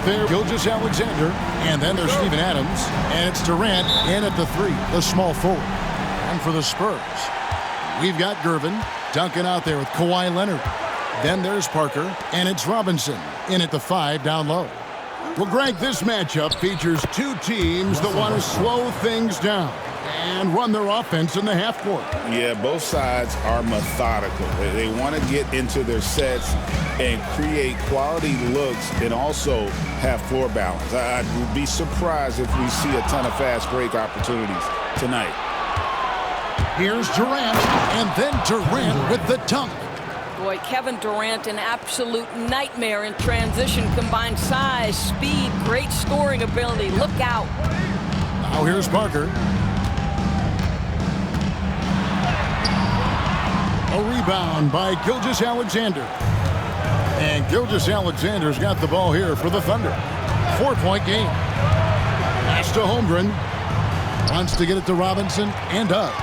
there, Gilgeous-Alexander. And then there's Steven Adams. And it's Durant in at the 3, the small forward. And for the Spurs, we've got Gervin. Duncan out there with Kawhi Leonard. Then there's Parker. And it's Robinson in at the 5 down low. Well, Greg, this matchup features two teams that want to slow things down and run their offense in the half court. Yeah, both sides are methodical. They want to get into their sets and create quality looks and also have floor balance. I would be surprised if we see a ton of fast break opportunities tonight. Here's Durant, and then Durant with the dunk. Boy, Kevin Durant, an absolute nightmare in transition. Combined size, speed, great scoring ability. Look out. Now here's Parker. A rebound by Gilgeous-Alexander. And Gilgeous-Alexander's got the ball here for the Thunder. 4-point game. Pass to Holmgren. Wants to get it to Robinson, and does.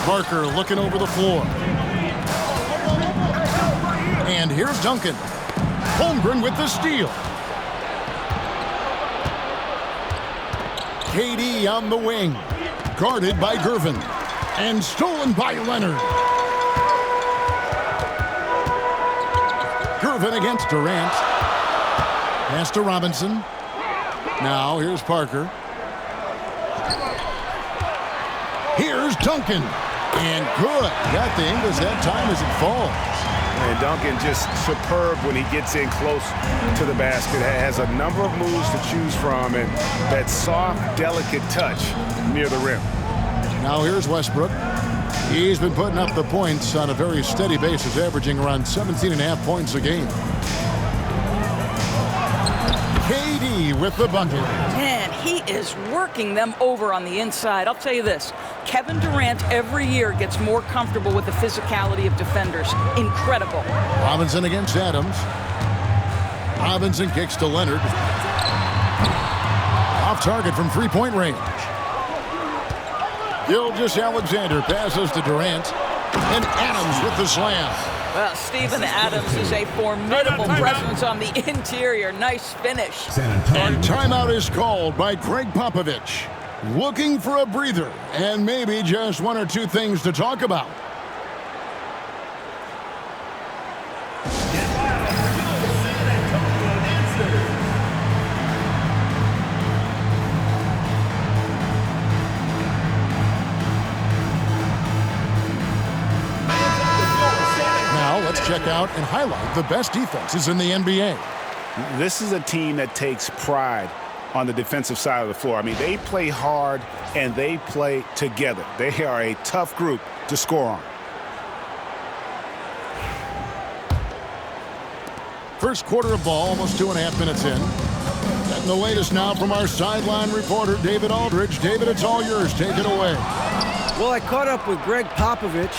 Parker looking over the floor. And here's Duncan. Holmgren with the steal. KD on the wing. Guarded by Gervin. And stolen by Leonard. Gervin against Durant. Pass to Robinson. Now here's Parker. Here's Duncan. And good. Got the Ingles that time as it falls. And Duncan just superb when he gets in close to the basket. Has a number of moves to choose from, and that soft, delicate touch near the rim. Now here's Westbrook. He's been putting up the points on a very steady basis, averaging around 17.5 points a game. KD with the bucket. Man, he is working them over on the inside. I'll tell you this. Kevin Durant every year gets more comfortable with the physicality of defenders. Incredible. Robinson against Adams. Robinson kicks to Leonard. Off target from three-point range. Gilgeous-Alexander passes to Durant. And Adams with the slam. Well, Steven Adams is a formidable presence on the interior. Nice finish. And timeout is called by Greg Popovich. Looking for a breather and maybe just one or two things to talk about. Now let's check out and highlight the best defenses in the NBA. This is a team that takes pride on the defensive side of the floor. I mean, they play hard and they play together. They are a tough group to score on. First quarter of ball, almost 2.5 minutes in. And the latest now from our sideline reporter, David Aldridge. David, it's all yours. Take it away. Well, I caught up with Greg Popovich.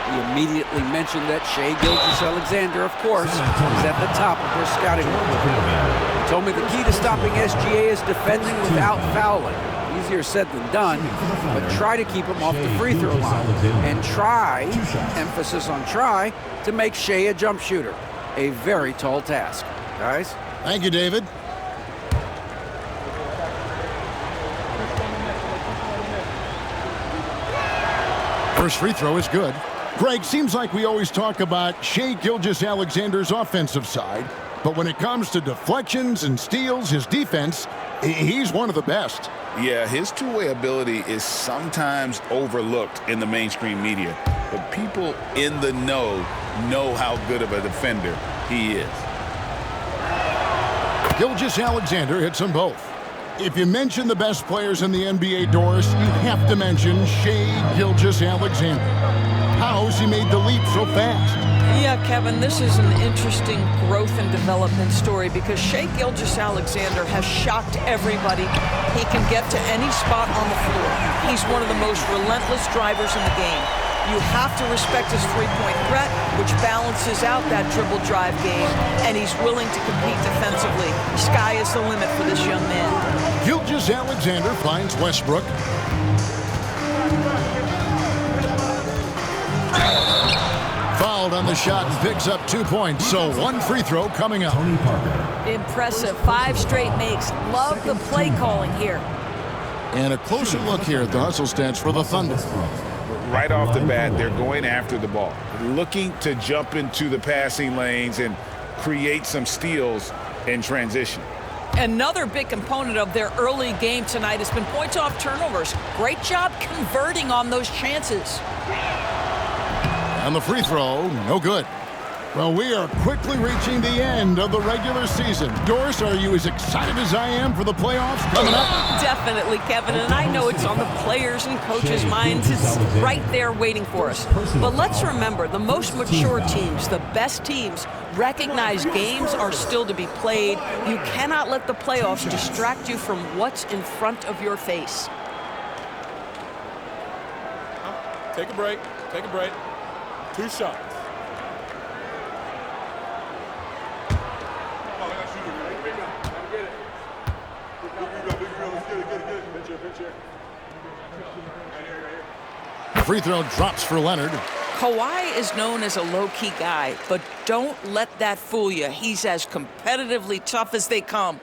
He immediately mentioned that Shai Gilgeous-Alexander, of course, is at the top of their scouting report. He told me the key to stopping SGA is defending without fouling. Easier said than done, but try to keep him off the free throw line. And try, emphasis on try, to make Shai a jump shooter. A very tall task. Guys? Thank you, David. First free throw is good. Greg, seems like we always talk about Shai Gilgeous-Alexander's offensive side, but when it comes to deflections and steals, his defense, he's one of the best. Yeah, his two-way ability is sometimes overlooked in the mainstream media, but people in the know how good of a defender he is. Gilgeous-Alexander hits them both. If you mention the best players in the NBA, Doris, you have to mention Shai Gilgeous-Alexander. How's he made the leap so fast? Yeah, Kevin, this is an interesting growth and development story because Shai Gilgeous-Alexander has shocked everybody. He can get to any spot on the floor. He's one of the most relentless drivers in the game. You have to respect his three-point threat, which balances out that dribble drive game, and he's willing to compete defensively. Sky is the limit for this young man. Gilgeous-Alexander finds Westbrook. Fouled on the shot and picks up 2 points. So one free throw coming up. Impressive. 5 straight makes. Love the play calling here. And a closer look here at the hustle stats for the Thunder. Right off the bat, they're going after the ball, looking to jump into the passing lanes and create some steals in transition. Another big component of their early game tonight has been points off turnovers. Great job converting on those chances. And the free throw, no good. Well, we are quickly reaching the end of the regular season. Doris, are you as excited as I am for the playoffs coming up? Definitely, Kevin, and I know it's on the players' and coaches' minds. It's right there waiting for us. But let's remember, the most mature teams, the best teams, recognize games are still to be played. You cannot let the playoffs distract you from what's in front of your face. Take a break. Take a break. 2 shots. The free throw drops for Leonard. Kawhi is known as a low-key guy, but don't let that fool you. He's as competitively tough as they come.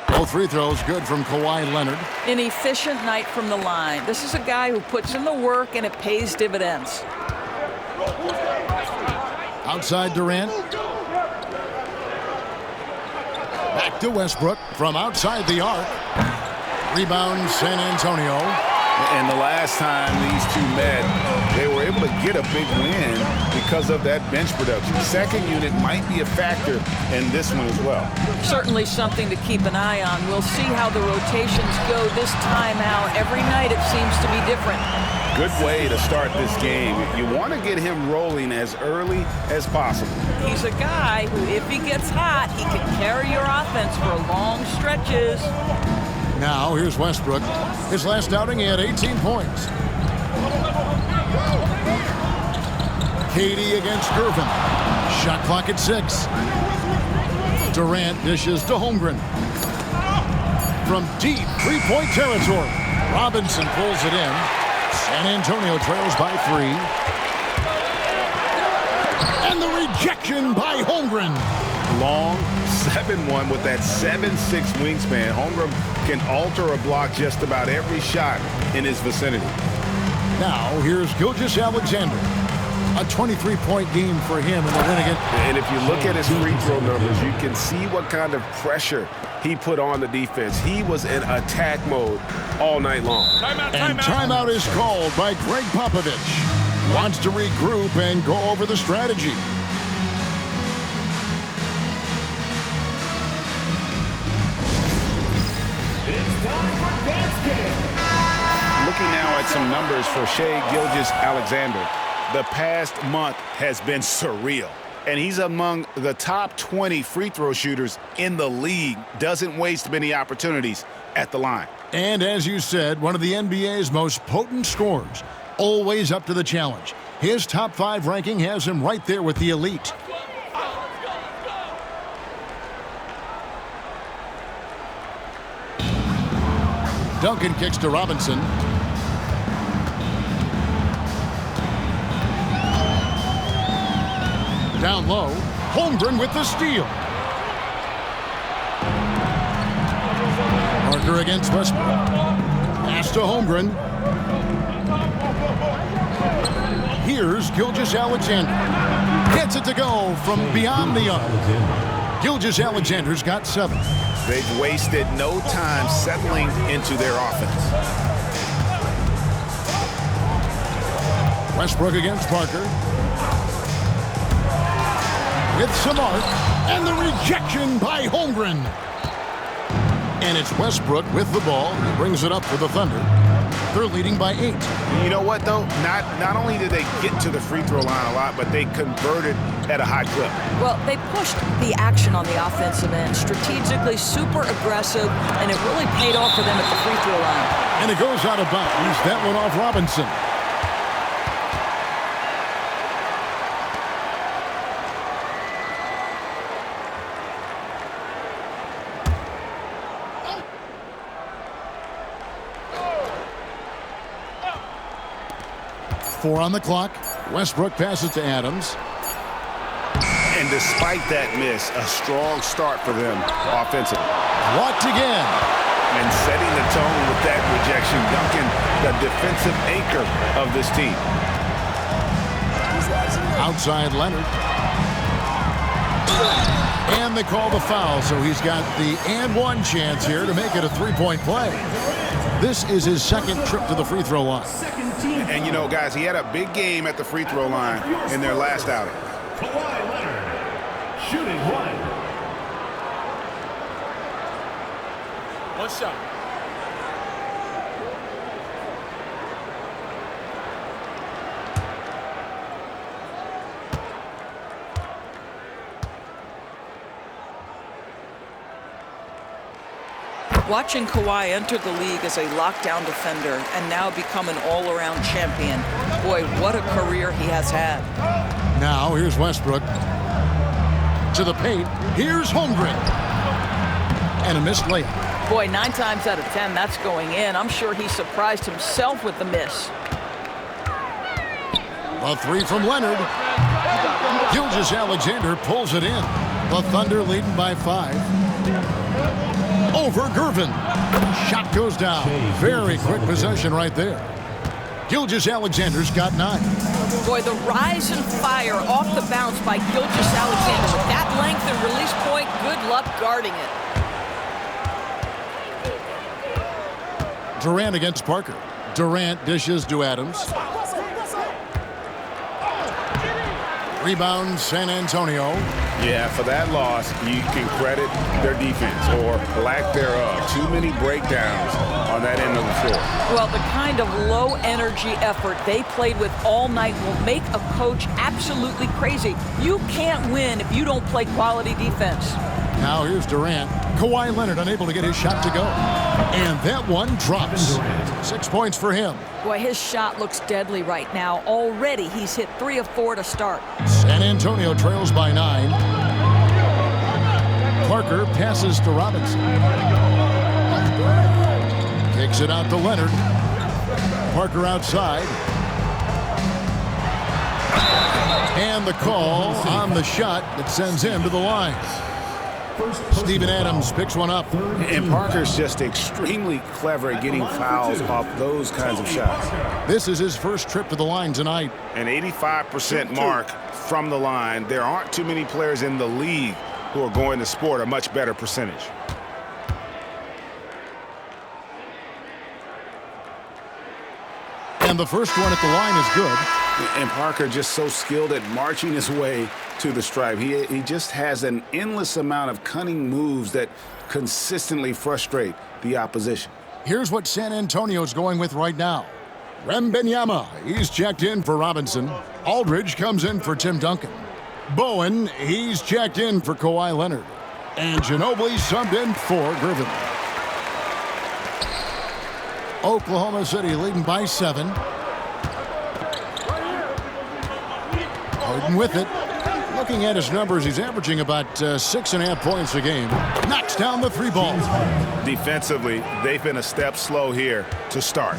Both free throws good from Kawhi Leonard. An efficient night from the line. This is a guy who puts in the work and it pays dividends. Outside Durant. Back to Westbrook from outside the arc. Rebound San Antonio. And the last time these two met, they were able to get a big win because of that bench production. Second unit might be a factor in this one as well. Certainly something to keep an eye on. We'll see how the rotations go this time out. Every night it seems to be different. Good way to start this game. You want to get him rolling as early as possible. He's a guy who, if he gets hot, he can carry your offense for long stretches. Now, here's Westbrook. His last outing, he had 18 points. KD against Gervin. Shot clock at 6. Durant dishes to Holmgren. From deep three-point territory, Robinson pulls it in. San Antonio trails by 3. And the rejection by Holmgren. Long 7-1 with that 7'6" wingspan. Holmgren can alter a block just about every shot in his vicinity. Now, here's Gilgeous-Alexander. A 23-point game for him in the win against. And if you look at his free throw numbers, you can see what kind of pressure he put on the defense. He was in attack mode all night long. And timeout is called by Greg Popovich. Wants to regroup and go over the strategy. Looking now at some numbers for Shai Gilgeous-Alexander. The past month has been surreal, and he's among the top 20 free throw shooters in the league. Doesn't waste many opportunities at the line. And as you said, one of the NBA's most potent scorers, always up to the challenge. His top 5 ranking has him right there with the elite. Duncan kicks to Robinson. Down low, Holmgren with the steal. Parker against Westbrook. Pass to Holmgren. Here's Gilgeous-Alexander. Gets it to go from beyond the arc. Gilgeous-Alexander's got 7. They've wasted no time settling into their offense. Westbrook against Parker. With some arc, and the rejection by Holmgren. And it's Westbrook with the ball. He brings it up for the Thunder. They're leading by 8. You know what, though? Not only did they get to the free throw line a lot, but they converted at a high clip. Well, they pushed the action on the offensive end, strategically super aggressive, and it really paid off for them at the free throw line. And it goes out of bounds. That one off Robinson. 4 on the clock. Westbrook passes to Adams. And despite that miss, a strong start for them offensively. Blocked again. And setting the tone with that rejection, Duncan, the defensive anchor of this team. Outside Leonard. And they call the foul, so he's got the and one chance here to make it a three-point play. This is his second trip to the free throw line. And, you know, guys, he had a big game at the free throw line in their last outing. Shooting one. One shot. Watching Kawhi enter the league as a lockdown defender and now become an all-around champion. Boy, what a career he has had. Now, here's Westbrook. To the paint. Here's Holmgren. And a missed layup. Boy, 9 times out of 10, that's going in. I'm sure he surprised himself with the miss. A three from Leonard. Gilgeous-Alexander pulls it in. The Thunder leading by 5. Over Gervin. Shot goes down. Very quick possession right there. Gilgeous-Alexander's got 9. Boy, the rise and fire off the bounce by Gilgeous-Alexander. With that length and release point, good luck guarding it. Durant against Parker. Durant dishes to Adams. Rebound, San Antonio. Yeah, for that loss, you can credit their defense or lack thereof. Too many breakdowns on that end of the floor. Well, the kind of low-energy effort they played with all night will make a coach absolutely crazy. You can't win if you don't play quality defense. Now here's Durant. Kawhi Leonard unable to get his shot to go. And that one drops. 6 points for him. Boy, his shot looks deadly right now. Already he's hit 3 of 4 to start. San Antonio trails by 9. Parker passes to Robinson. Kicks it out to Leonard. Parker outside. And the call on the shot that sends him to the line. Steven Adams picks one up. And Parker's just extremely clever at getting fouls off those kinds of shots. This is his first trip to the line tonight. An 85% mark from the line. There aren't too many players in the league who are going to sport a much better percentage. And the first one at the line is good. And Parker just so skilled at marching his way to the stripe. He just has an endless amount of cunning moves that consistently frustrate the opposition. Here's what San Antonio's going with right now. Wembanyama, he's checked in for Robinson. Aldridge comes in for Tim Duncan. Bowen, he's checked in for Kawhi Leonard. And Ginobili subbed in for Griffin. Oklahoma City leading by 7. Harden with it. Looking at his numbers, he's averaging about 6.5 points a game. Knocks down the 3 ball. Defensively, they've been a step slow here to start.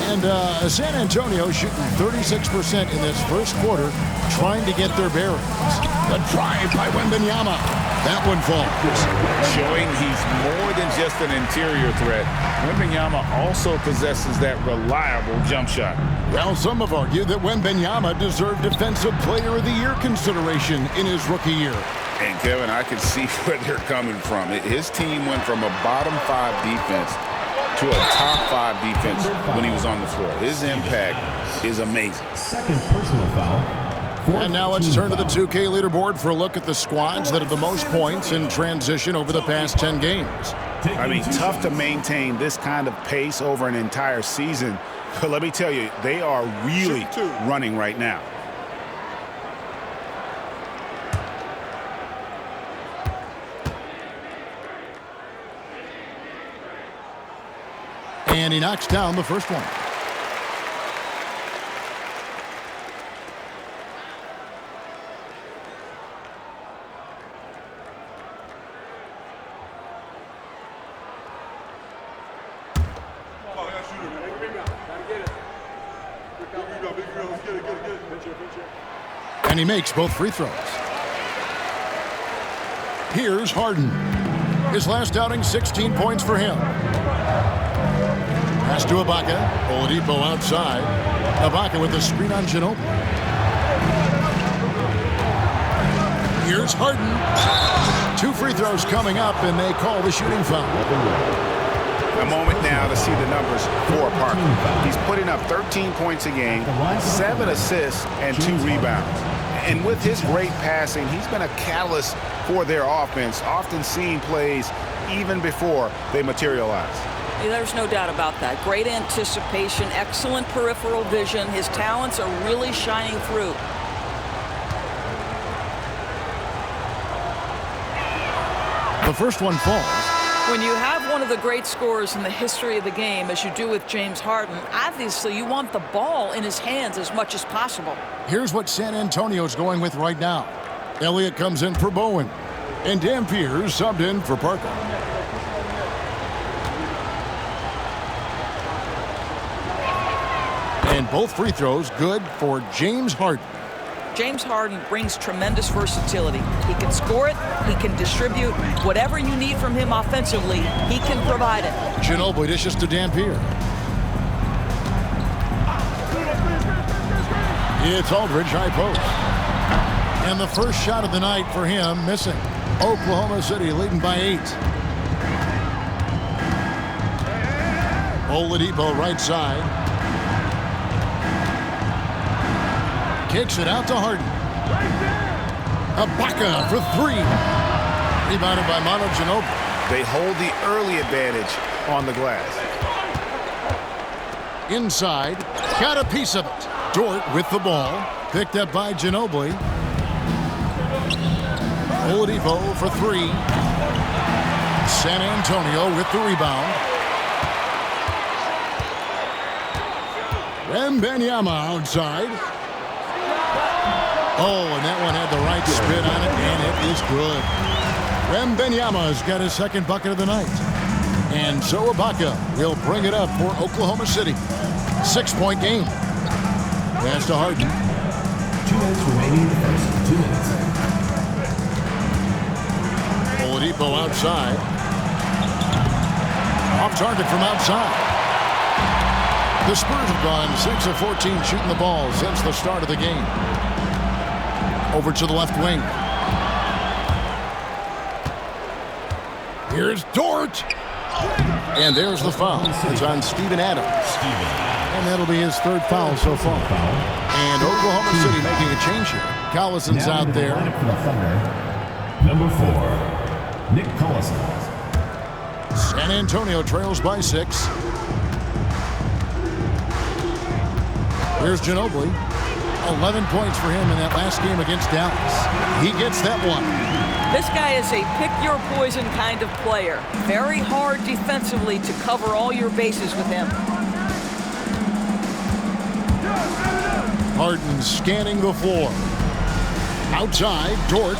And San Antonio shooting 36% in this first quarter, trying to get their bearings. The drive by Wembanyama. That one falls. Showing he's more than just an interior threat. Wembanyama also possesses that reliable jump shot. Well, some have argued that Wembanyama deserved Defensive Player of the Year consideration in his rookie year. And Kevin, I can see where they're coming from. His team went from a bottom 5 defense to a top 5 defense when he was on the floor. His impact is amazing. Second personal foul. And now let's turn to the 2K leaderboard for a look at the squads that have the most points in transition over the past 10 games. I mean, tough to maintain this kind of pace over an entire season. But let me tell you, they are really running right now. And he knocks down the first one. And he makes both free throws. Here's Harden. His last outing, 16 points for him. Pass to Ibaka. Oladipo outside. Ibaka with the screen on Ginobili. Here's Harden. 2 free throws coming up, and they call the shooting foul. A moment now to see the numbers for Parker. He's putting up 13 points a game, 7 assists, and 2 rebounds. And with his great passing, he's been a catalyst for their offense, often seeing plays even before they materialize. There's no doubt about that. Great anticipation, excellent peripheral vision. His talents are really shining through. The first one falls. When you have one of the great scorers in the history of the game, as you do with James Harden, obviously you want the ball in his hands as much as possible. Here's what San Antonio's going with right now. Elliott comes in for Bowen. And Dampier subbed in for Parker. And both free throws good for James Harden. James Harden brings tremendous versatility. He can score it, he can distribute. Whatever you need from him offensively, he can provide it. Ginobili dishes to Dampier. It's Aldridge, high post. And the first shot of the night for him, missing. Oklahoma City leading by 8. Oladipo right side. Kicks it out to Harden. Ibaka for 3. Rebounded by Manu Ginobili. They hold the early advantage on the glass. Inside, got a piece of it. Dort with the ball. Picked up by Ginobili. Oladipo for 3. San Antonio with the rebound. Wembanyama outside. Oh, and that one had the right spin on it, and it is good. Wembanyama's got his second bucket of the night. And so Ibaka will bring it up for Oklahoma City. 6-point game. Pass to Harden. 2 minutes remaining in the first. 2 minutes. Oladipo outside. Off target from outside. The Spurs have gone 6 of 14 shooting the ball since the start of the game. Over to the left wing. Here's Dort. And there's the foul. It's on Steven Adams. And that'll be his 3rd foul so far. And Oklahoma City making a change here. Collison's out there. Number 4, Nick Collison. San Antonio trails by 6. Here's Ginobili. 11 points for him in that last game against Dallas. He gets that one. This guy is a pick-your-poison kind of player. Very hard defensively to cover all your bases with him. Harden scanning the floor. Outside, Dort.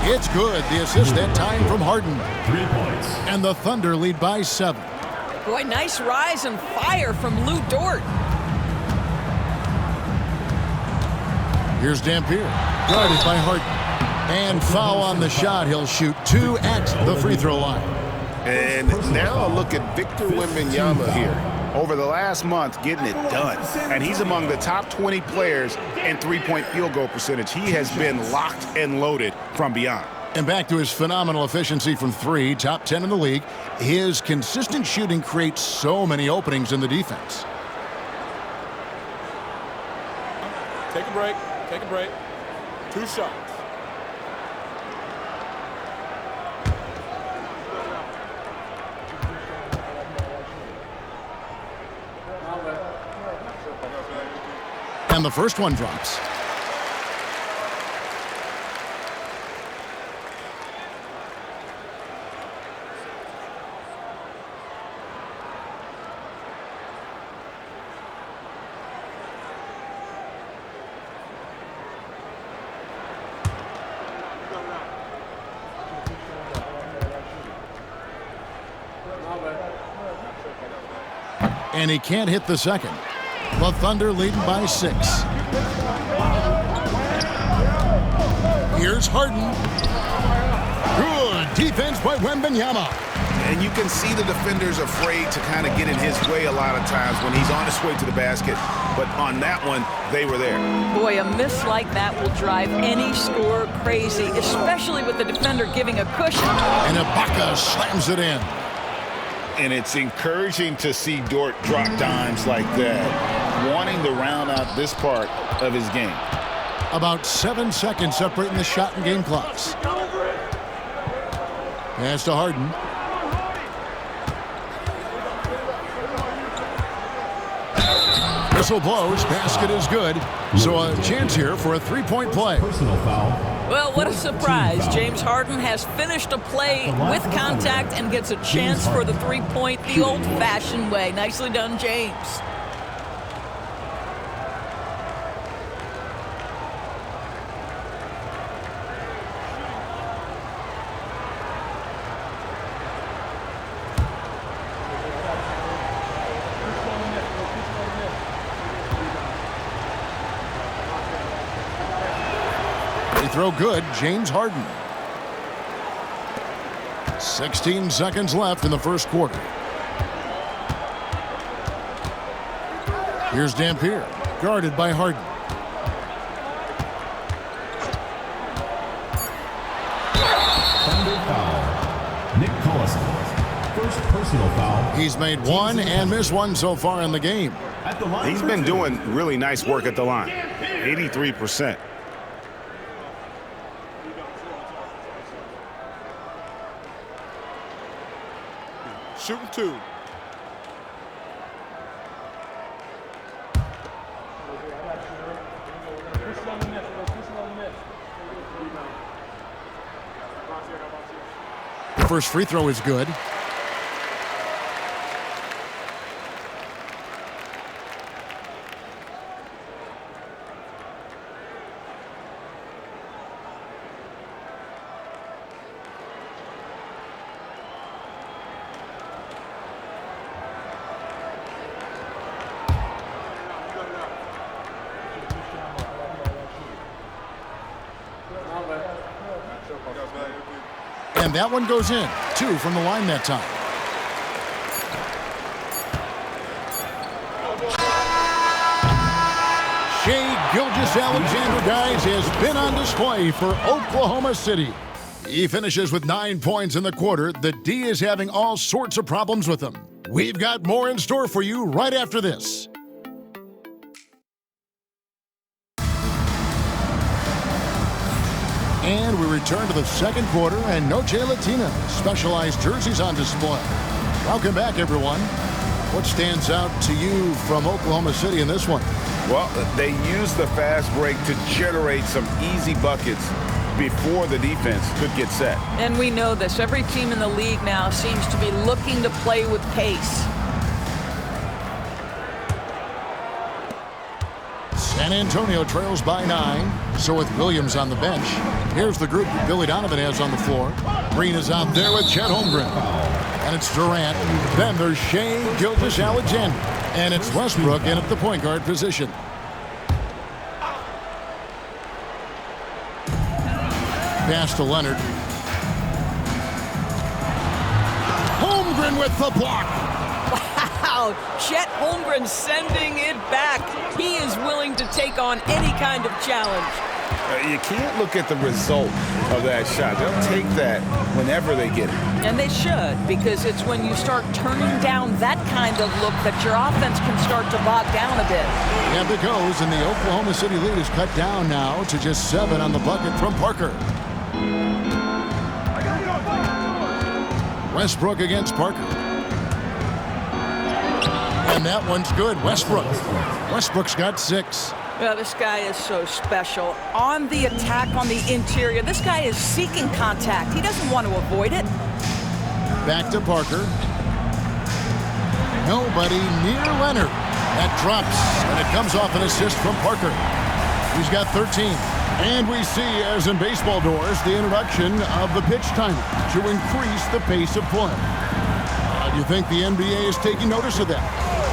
It's good. The assist that time from Harden. 3 points. And the Thunder lead by 7. Boy, nice rise and fire from Lou Dort. Here's Dampier, guarded by Harden. And foul on the shot. He'll shoot 2 at the free throw line. And now a look at Victor Wembanyama here. Over the last month, getting it done. And he's among the top 20 players in three-point field goal percentage. He has been locked and loaded from beyond. And back to his phenomenal efficiency from 3, top 10 in the league. His consistent shooting creates so many openings in the defense. Take a break. Take a break. 2 shots. And the first one drops. And he can't hit the second. The Thunder leading by 6. Here's Harden. Good defense by Wembanyama. And you can see the defenders afraid to kind of get in his way a lot of times when he's on his way to the basket. But on that one, they were there. Boy, a miss like that will drive any scorer crazy, especially with the defender giving a cushion. And Ibaka slams it in. And it's encouraging to see Dort drop dimes like that, wanting to round out this part of his game. About 7 seconds separating the shot and game clocks. Pass to Harden. Whistle blows. Basket is good. So a chance here for a three-point play. Personal foul. Well, what a surprise. James Harden has finished a play with contact and gets a chance for the three-point the old-fashioned way. Nicely done, James. Throw good, James Harden. 16 seconds left in the first quarter. Here's Dampier, guarded by Harden. Thunder foul. Nick Collison. First personal foul. He's made one and missed one so far in the game. At the line. He's been doing really nice work at the line. 83%. Shooting 2. The first free throw is good. And that one goes in. 2 from the line that time. Shai Gilgeous-Alexander, guys, has been on display for Oklahoma City. He finishes with 9 points in the quarter. The D is having all sorts of problems with him. We've got more in store for you right after this. And we return to the second quarter, and no Jay Latina. Specialized jerseys on display. Welcome back, everyone. What stands out to you from Oklahoma City in this one? Well, they used the fast break to generate some easy buckets before the defense could get set. And we know this. Every team in the league now seems to be looking to play with pace. San Antonio trails by 9. So with Williams on the bench, here's the group that Billy Donovan has on the floor. Green is out there with Chet Holmgren. And it's Durant. Then there's Shai Gilgeous-Alexander. And it's Westbrook in at the point guard position. Pass to Leonard. Holmgren with the block. Wow, Chet Holmgren sending it back. He is willing to take on any kind of challenge. You can't look at the result of that shot. They'll take that whenever they get it. And they should, because it's when you start turning down that kind of look that your offense can start to bog down a bit. And it goes, and the Oklahoma City lead is cut down now to just 7 on the bucket from Parker. Westbrook against Parker. And that one's good. Westbrook's got 6. Well, this guy is so special. On the attack on the interior, this guy is seeking contact. He doesn't want to avoid it. Back to Parker. Nobody near Leonard. That drops, and it comes off an assist from Parker. He's got 13. And we see, as in baseball doors, the introduction of the pitch timer to increase the pace of play. Do you think the NBA is taking notice of that?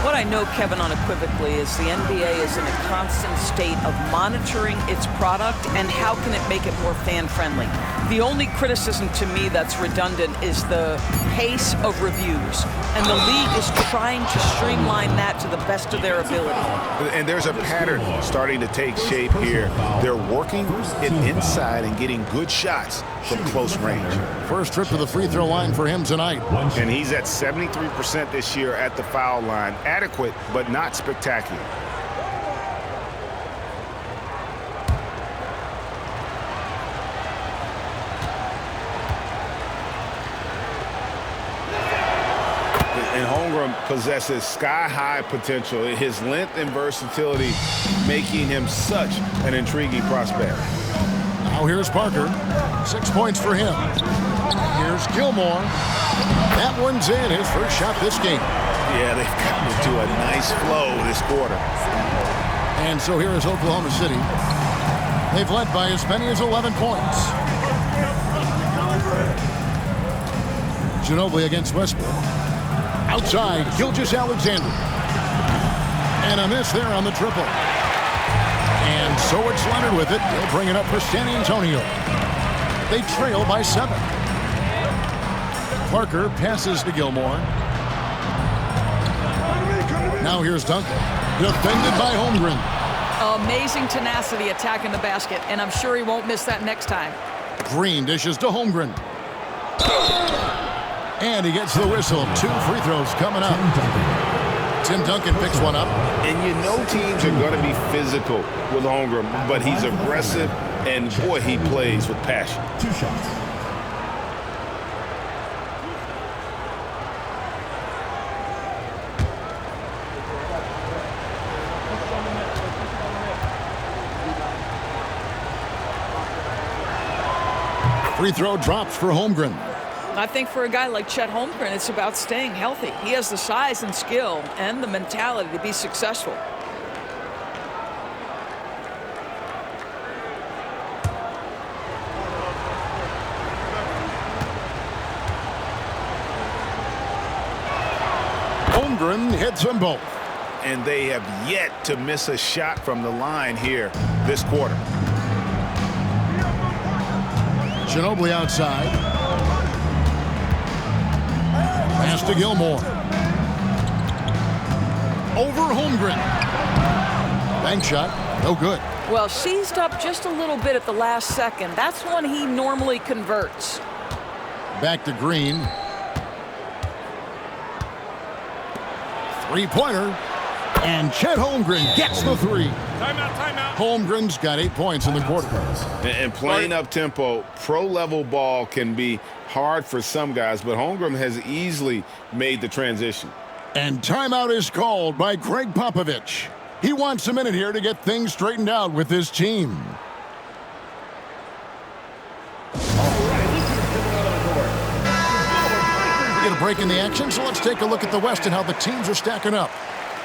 What I know, Kevin, unequivocally is the NBA is in a constant state of monitoring its product and how can it make it more fan-friendly. The only criticism to me that's redundant is the pace of reviews, and the league is trying to streamline that to the best of their ability. And there's a pattern starting to take shape here. They're working it inside and getting good shots from close range. First trip to the free throw line for him tonight. And he's at 73% this year at the foul line. Adequate, but not spectacular. And Holmgren possesses sky-high potential. His length and versatility making him such an intriguing prospect. Now here's Parker. 6 points for him. Here's Gilmore. That one's in, his first shot this game. Yeah, they've gotten into a nice flow this quarter. And so here is Oklahoma City. They've led by as many as 11 points. Ginobili against Westbrook. Outside, Gilgeous-Alexander. And a miss there on the triple. And so it's Leonard with it. He'll bring it up for San Antonio. They trail by 7. Parker passes to Gilmore. Now here's Duncan. Defended by Holmgren. Amazing tenacity attacking the basket, and I'm sure he won't miss that next time. Green dishes to Holmgren. And he gets the whistle. 2 free throws coming up. Tim Duncan picks one up. And you know teams are going to be physical with Holmgren, but he's aggressive, and boy, he plays with passion. 2 shots. Free throw drops for Holmgren. I think for a guy like Chet Holmgren, it's about staying healthy. He has the size and skill and the mentality to be successful. Holmgren hits them both. And they have yet to miss a shot from the line here this quarter. Ginobili outside. Pass to Gilmore. Over Holmgren. Bank shot, no good. Well, seized up just a little bit at the last second. That's when he normally converts. Back to Green. Three-pointer. And Chet Holmgren gets the 3. Timeout, timeout. Holmgren's got 8 points in the quarter. And playing up-tempo, pro-level ball can be hard for some guys, but Holmgren has easily made the transition. And timeout is called by Greg Popovich. He wants a minute here to get things straightened out with his team. We get a break in the action, so let's take a look at the West and how the teams are stacking up.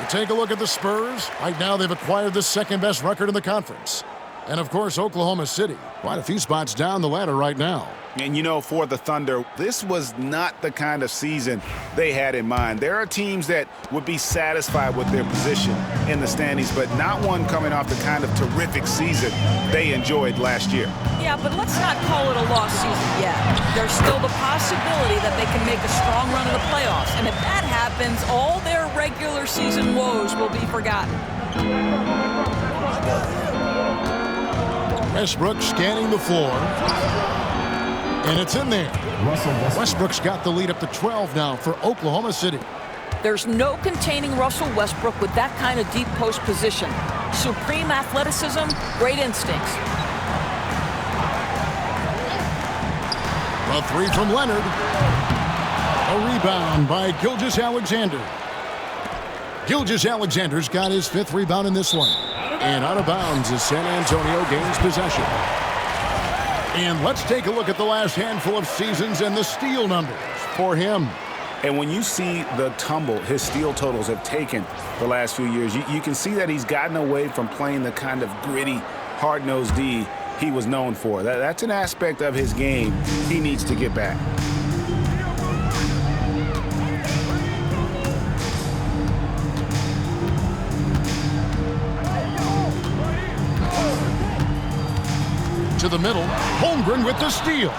We take a look at the Spurs. Right now, they've acquired the second-best record in the conference. And, of course, Oklahoma City. Quite a few spots down the ladder right now. And, you know, for the Thunder, this was not the kind of season they had in mind. There are teams that would be satisfied with their position in the standings, but not one coming off the kind of terrific season they enjoyed last year. Yeah, but let's not call it a lost season yet. There's still the possibility that they can make a strong run of the playoffs. And if that happens, all their regular season woes will be forgotten. Westbrook scanning the floor. And it's in there. Westbrook's got the lead up to 12 now for Oklahoma City. There's no containing Russell Westbrook with that kind of deep post position. Supreme athleticism, great instincts. A 3 from Leonard. A rebound by Gilgeous-Alexander. Gilgeous-Alexander's got his 5th rebound in this one. And out of bounds as San Antonio gains possession. And let's take a look at the last handful of seasons and the steal numbers for him. And when you see the tumble his steal totals have taken the last few years, you can see that he's gotten away from playing the kind of gritty, hard-nosed D he was known for. That's an aspect of his game he needs to get back. To the middle, Holmgren with the steal.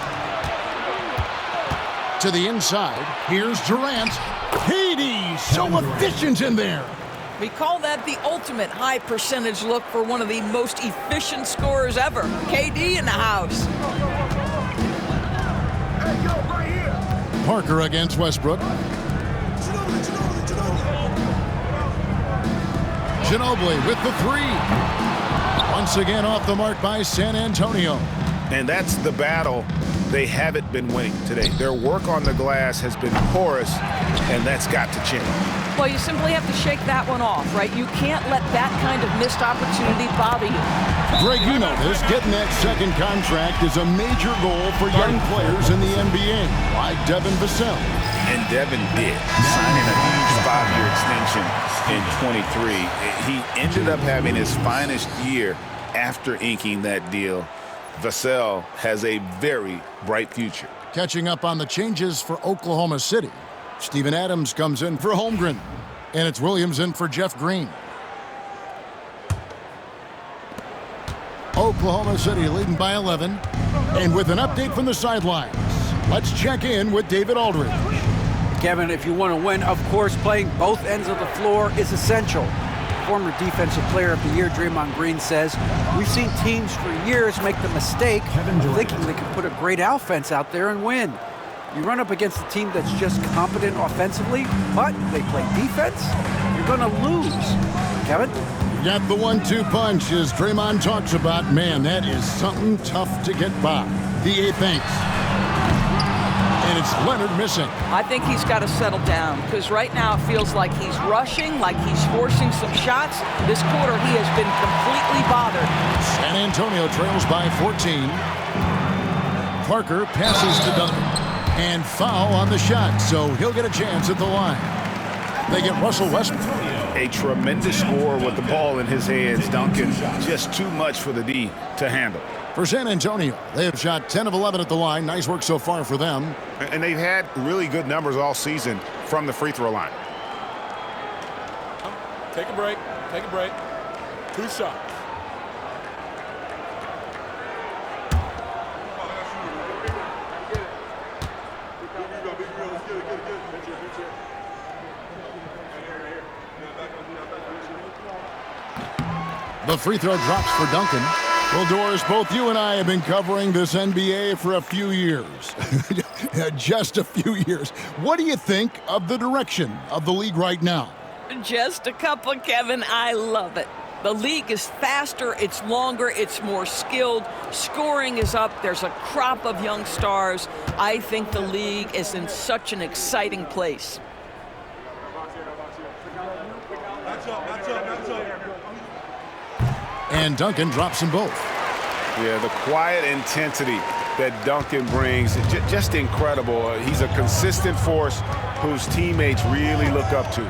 To the inside, here's Durant. KD, so efficient in there. We call that the ultimate high percentage look for one of the most efficient scorers ever. KD in the house. Parker against Westbrook. Ginobili with the three. Once again off the mark by San Antonio. And that's the battle they haven't been winning today. Their work on the glass has been porous, and that's got to change. Well, you simply have to shake that one off, right? You can't let that kind of missed opportunity bother you. Greg, you know this. Getting that second contract is a major goal for young players in the NBA, like Devin Vassell. And Devin did, signing a huge 5-year extension in 23. He ended up having his finest year after inking that deal. Vassell has a very bright future. Catching up on the changes for Oklahoma City. Steven Adams comes in for Holmgren. And it's Williams in for Jeff Green. Oklahoma City leading by 11. And with an update from the sidelines, let's check in with David Aldridge. Kevin, if you want to win, of course, playing both ends of the floor is essential. Former Defensive Player of the Year Draymond Green says, we've seen teams for years make the mistake of thinking they can put a great offense out there and win. You run up against a team that's just competent offensively, but they play defense, you're going to lose. Kevin? Got the 1-2 punch as Draymond talks about. Man, that is something tough to get by. DA thanks. And it's Leonard missing. I think he's got to settle down because right now it feels like he's rushing, like he's forcing some shots. This quarter he has been completely bothered. San Antonio trails by 14. Parker passes to Duncan. And foul on the shot, so he'll get a chance at the line. They get Russell Westbrook. A tremendous scorer with the ball in his hands. Duncan, just too much for the D to handle. For San Antonio, they have shot 10 of 11 at the line. Nice work so far for them. And they've had really good numbers all season from the free throw line. Take a break. Take a break. 2 shots. The free throw drops for Duncan. Well, Doris, both you and I have been covering this NBA for a few years. Just a few years. What do you think of the direction of the league right now? Just a couple, Kevin. I love it. The league is faster, it's longer, it's more skilled. Scoring is up. There's a crop of young stars. I think the league is in such an exciting place. And Duncan drops them both. Yeah, the quiet intensity that Duncan brings, just incredible. He's a consistent force whose teammates really look up to.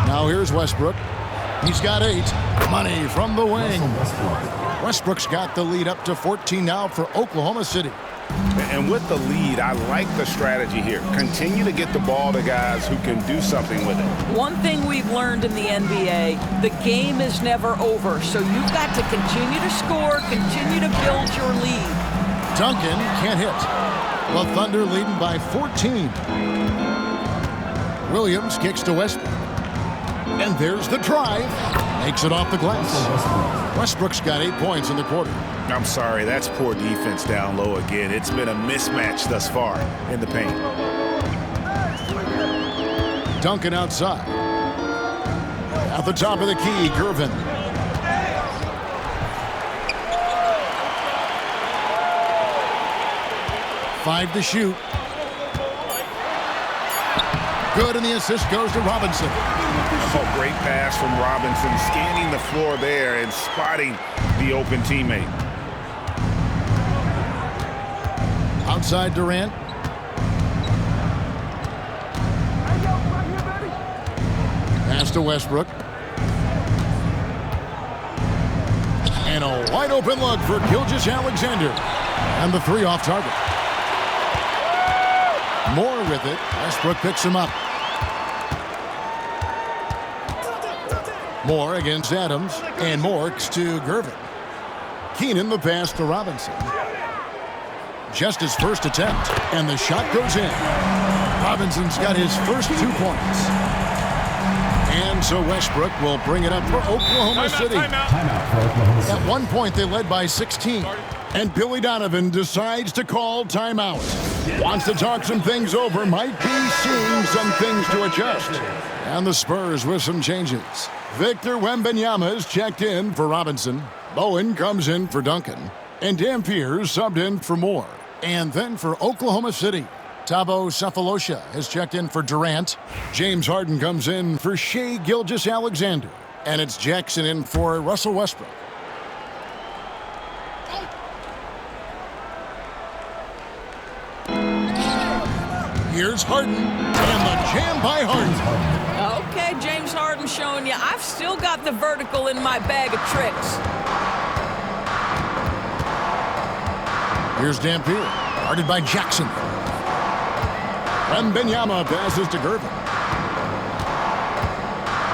Now here's Westbrook. He's got 8. Money from the wing. Westbrook's got the lead up to 14 now for Oklahoma City. And with the lead, I like the strategy here. Continue to get the ball to guys who can do something with it. One thing we've learned in the NBA, the game is never over. So you've got to continue to score, continue to build your lead. Duncan can't hit. The Thunder leading by 14. Williams kicks to Westbrook. And there's the drive. Makes it off the glass. Westbrook's got 8 points in the quarter. I'm sorry, that's poor defense down low again. It's been a mismatch thus far in the paint. Duncan outside. At the top of the key, Gervin. Five to shoot. Good, and the assist goes to Robinson. Oh, great pass from Robinson, scanning the floor there and spotting the open teammate. Outside Durant. Pass to Westbrook. And a wide open look for Gilgeous-Alexander. And the 3 off target. Moore with it. Westbrook picks him up. Moore against Adams. And Moore to Gervin. Keenan the pass to Robinson. Just his first attempt, and the shot goes in. Robinson's got his first 2 points. And so Westbrook will bring it up for Oklahoma City. Timeout for Oklahoma City. At one point, they led by 16. And Billy Donovan decides to call timeout. Wants to talk some things over, might be seeing some things to adjust. And the Spurs with some changes. Victor Wembanyama is checked in for Robinson. Bowen comes in for Duncan. And Dampier subbed in for Moore. And then for Oklahoma City, Thabo Sefolosha has checked in for Durant. James Harden comes in for Shai Gilgeous-Alexander. And it's Jackson in for Russell Westbrook. Here's Harden, and the jam by Harden. Okay, James Harden showing you I've still got the vertical in my bag of tricks. Here's Dampier, guarded by Jackson. Wembanyama passes to Gervin.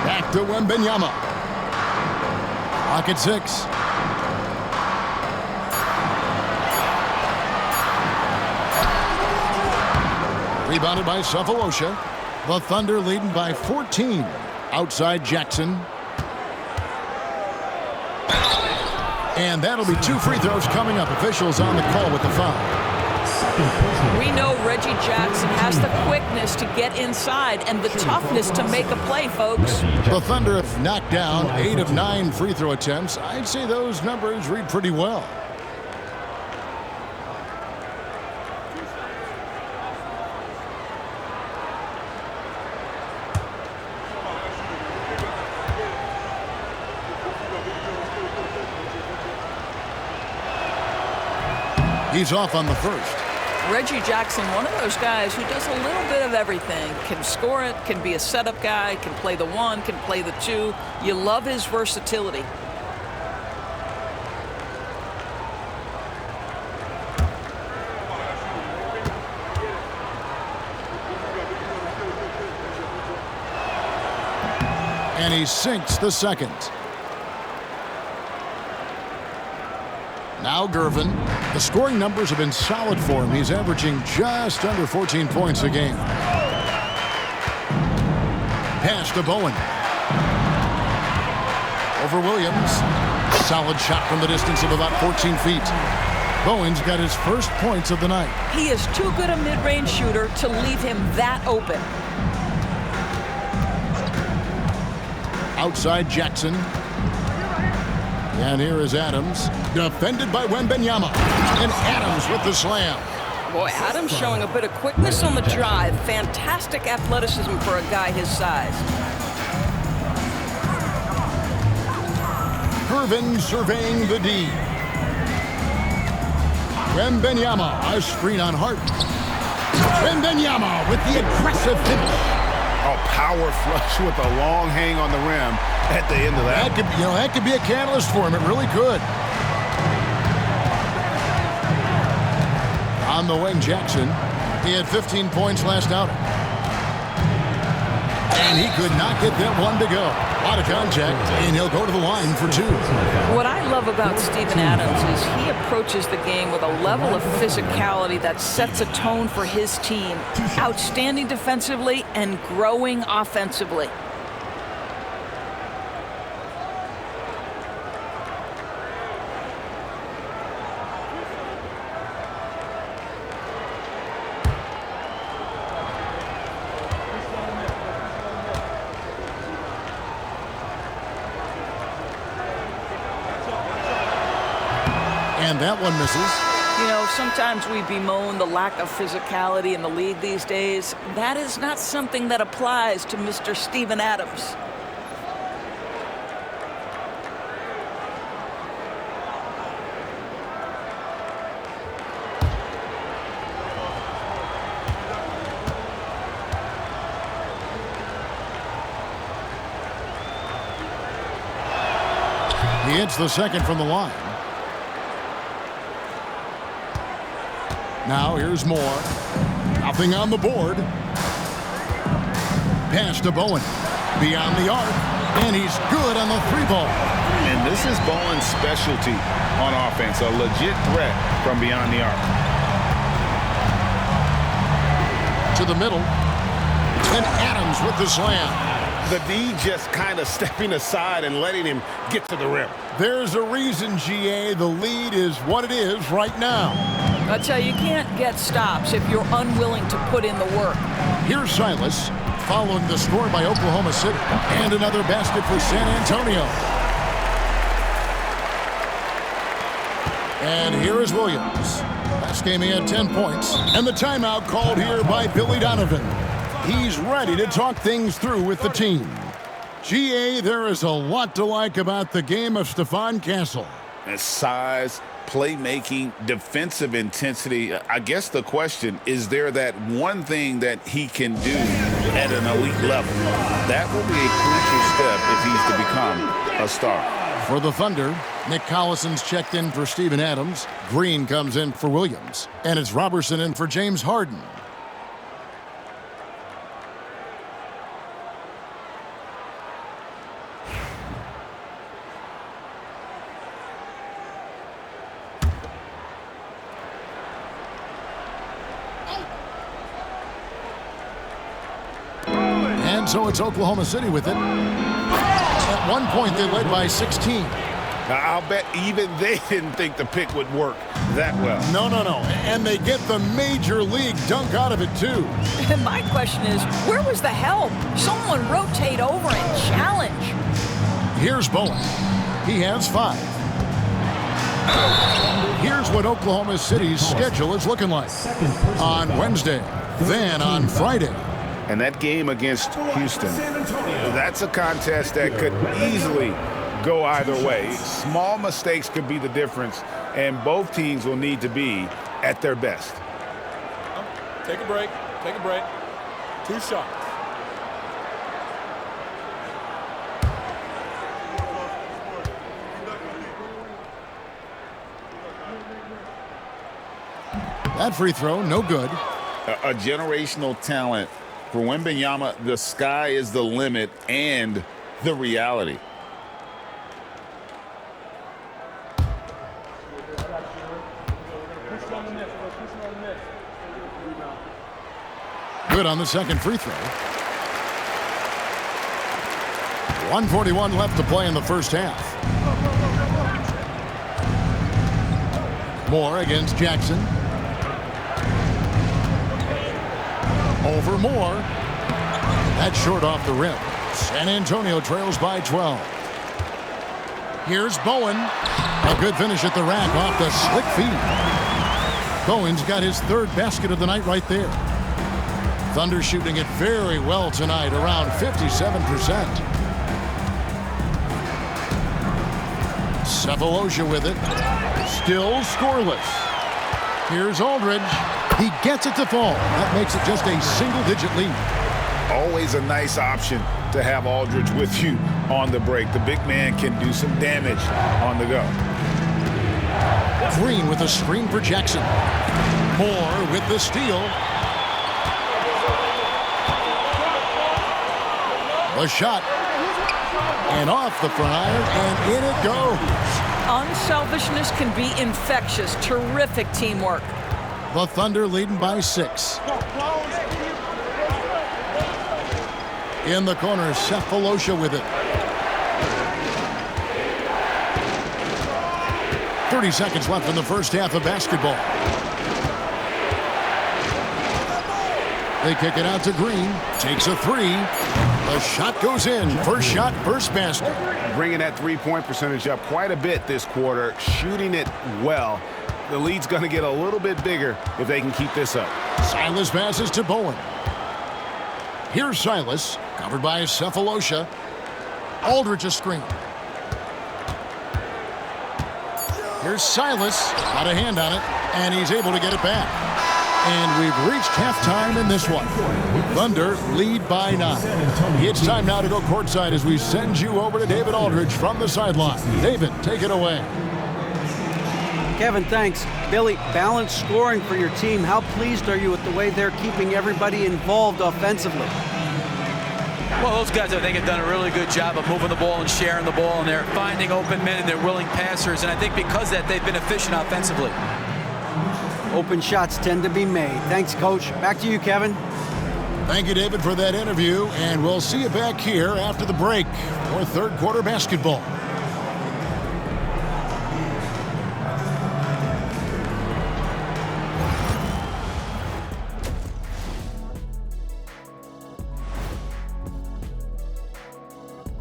Back to Wembanyama. Clock at 6. Rebounded by Sefolosha. The Thunder leading by 14. Outside Jackson. And that'll be 2 free throws coming up. Officials on the call with the foul. We know Reggie Jackson has the quickness to get inside and the toughness to make a play, folks. The Thunder have knocked down 8 of 9 free throw attempts. I'd say those numbers read pretty well. He's off on the first. Reggie Jackson, one of those guys who does a little bit of everything. Can score it, can be a setup guy, can play the 1, can play the 2. You love his versatility. And he sinks the second. Now Gervin. The scoring numbers have been solid for him. He's averaging just under 14 points a game. Pass to Bowen. Over Williams. Solid shot from the distance of about 14 feet. Bowen's got his first points of the night. He is too good a mid-range shooter to leave him that open. Outside Jackson. And here is Adams, defended by Wembanyama. And Adams with the slam. Boy, Adams showing a bit of quickness on the drive. Fantastic athleticism for a guy his size. Gervin surveying the D. Wembanyama, a screen on Hart. Wembanyama with the aggressive finish. Oh, power flush with a long hang on the rim at the end of that. That could be a catalyst for him. It really could. On the wing, Jackson. He had 15 points last outing. And he could not get that one to go. A lot of contact, and he'll go to the line for 2. What I love about Steven Adams is he approaches the game with a level of physicality that sets a tone for his team. Outstanding defensively and growing offensively. And that one misses. You know, sometimes we bemoan the lack of physicality in the league these days. That is not something that applies to Mr. Steven Adams. He hits the second from the line. Now here's Moore. Nothing on the board. Pass to Bowen. Beyond the arc. And he's good on the three ball. And this is Bowen's specialty on offense, a legit threat from beyond the arc. To the middle. And Adams with the slam. The D just kind of stepping aside and letting him get to the rim. There's a reason, GA. The lead is what it is right now. I tell you, you can't get stops if you're unwilling to put in the work. Here's Silas, following the score by Oklahoma City. And another basket for San Antonio. And here is Williams. Last game he had 10 points. And the timeout called here by Billy Donovan. He's ready to talk things through with the team. GA, there is a lot to like about the game of Stephon Castle. And size, playmaking, defensive intensity. I guess the question, is there that one thing that he can do at an elite level? That will be a crucial step if he's to become a star. For the Thunder, Nick Collison's checked in for Steven Adams. Green comes in for Williams. And it's Robertson in for James Harden. So it's Oklahoma City with it. At one point, they led by 16. Now, I'll bet even they didn't think the pick would work that well. No. And they get the major league dunk out of it, too. And my question is, where was the help? Someone rotate over and challenge. Here's Bowen. He has 5. Here's what Oklahoma City's schedule is looking like. On Wednesday, then on Friday. And that game against Houston, that's a contest that could easily go either way. Small mistakes could be the difference, and both teams will need to be at their best. Take a break. Take a break. 2 shots. That free throw, no good. A generational talent. For Wembanyama, the sky is the limit and the reality. Good on the second free throw. 1:41 left to play in the first half. Moore against Jackson. Over Moore. That's short off the rim. San Antonio trails by 12. Here's Bowen. A good finish at the rack off the slick feed. Bowen's got his 3rd basket of the night right there. Thunder shooting it very well tonight, around 57%. Cephalosha with it. Still scoreless. Here's Aldridge. He gets it to fall. That makes it just a single-digit lead. Always a nice option to have Aldridge with you on the break. The big man can do some damage on the go. Green with a screen for Jackson. Moore with the steal. A shot. And off the front iron, and in it goes. Unselfishness can be infectious. Terrific teamwork. The Thunder leading by 6. In the corner, Cephalosha with it. 30 seconds left in the first half of basketball. They kick it out to Green. Takes a 3. The shot goes in. First shot, first basket. Bringing that three-point percentage up quite a bit this quarter. Shooting it well. The lead's going to get a little bit bigger if they can keep this up. Silas passes to Bowen. Here's Silas, covered by Cephalosha. Aldridge a screen. Here's Silas, got a hand on it, and he's able to get it back. And we've reached halftime in this one. Thunder lead by 9. It's time now to go courtside as we send you over to David Aldridge from the sideline. David, take it away. Kevin, thanks. Billy, balanced scoring for your team. How pleased are you with the way they're keeping everybody involved offensively? Well, those guys, I think, have done a really good job of moving the ball and sharing the ball, and they're finding open men and they're willing passers, and I think because of that, they've been efficient offensively. Open shots tend to be made. Thanks, Coach. Back to you, Kevin. Thank you, David, for that interview, and we'll see you back here after the break for third quarter basketball.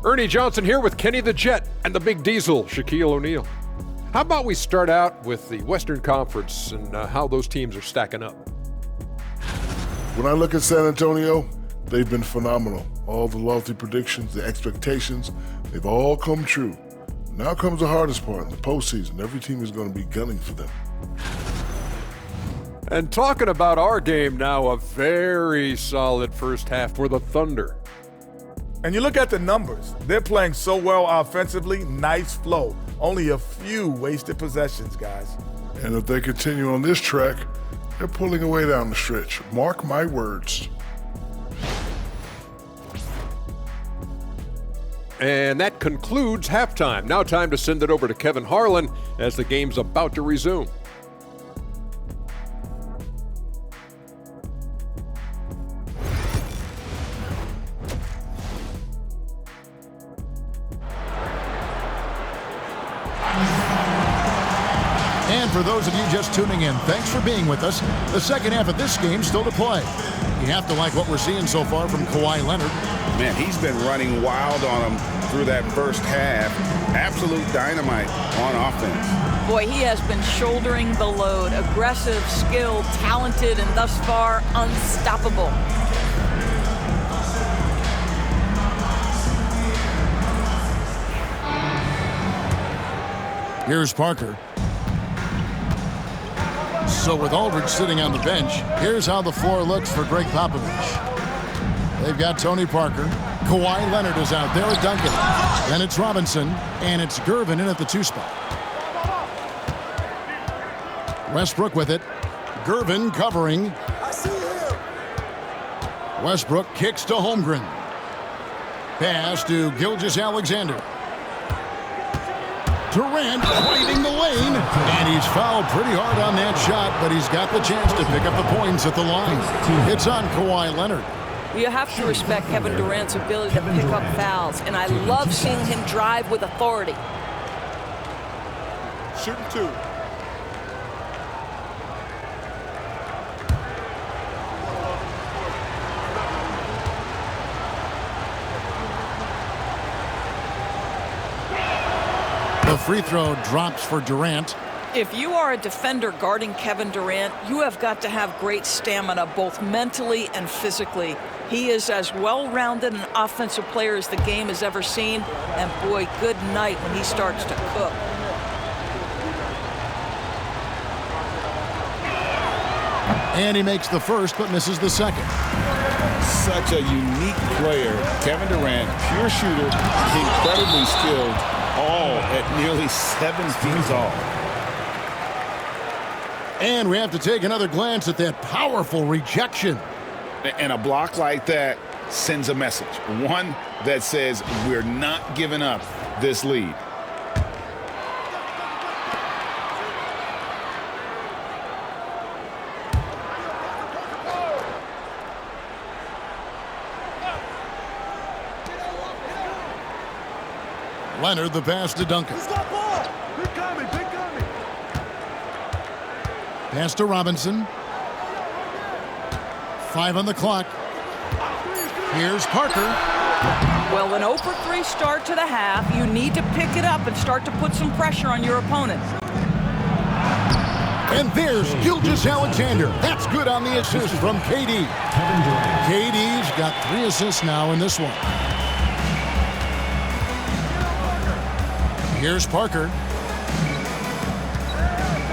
Ernie Johnson here with Kenny the Jet and the Big Diesel, Shaquille O'Neal. How about we start out with the Western Conference and how those teams are stacking up? When I look at San Antonio, they've been phenomenal. All the lofty predictions, the expectations, they've all come true. Now comes the hardest part, in the postseason. Every team is going to be gunning for them. And talking about our game now, a very solid first half for the Thunder. And you look at the numbers. They're playing so well offensively, nice flow. Only a few wasted possessions, guys. And if they continue on this track, they're pulling away down the stretch. Mark my words. And that concludes halftime. Now time to send it over to Kevin Harlan as the game's about to resume. And for those of you just tuning in, thanks for being with us. The second half of this game still to play. You have to like what we're seeing so far from Kawhi Leonard. Man, he's been running wild on him through that first half. Absolute dynamite on offense. Boy, he has been shouldering the load. Aggressive, skilled, talented, and thus far unstoppable. Here's Parker. So with Aldridge sitting on the bench, here's how the floor looks for Greg Popovich. They've got Tony Parker. Kawhi Leonard is out there at Duncan. Then it's Robinson, and it's Gervin in at the 2 spot. Westbrook with it. Gervin covering. Westbrook kicks to Holmgren. Pass to Gilgeous-Alexander. Durant driving the lane, and he's fouled pretty hard on that shot, but he's got the chance to pick up the points at the line. It's on Kawhi Leonard. You have to respect Kevin Durant's ability to pick up fouls, and I love seeing him drive with authority. Shooting 2. The free throw drops for Durant. If you are a defender guarding Kevin Durant, you have got to have great stamina, both mentally and physically. He is as well-rounded an offensive player as the game has ever seen, and boy, good night when he starts to cook. And he makes the first, but misses the second. Such a unique player. Kevin Durant, pure shooter, incredibly skilled, all at nearly 7 feet tall. And we have to take another glance at that powerful rejection. And a block like that sends a message. One that says we're not giving up this lead. Leonard, the pass to Duncan. Pass to Robinson. 5 on the clock. Here's Parker. Well, an 0 for 3 start to the half. You need to pick it up and start to put some pressure on your opponent. And there's Gilgeous-Alexander. That's good on the assist from KD. KD's got 3 assists now in this one. Here's Parker.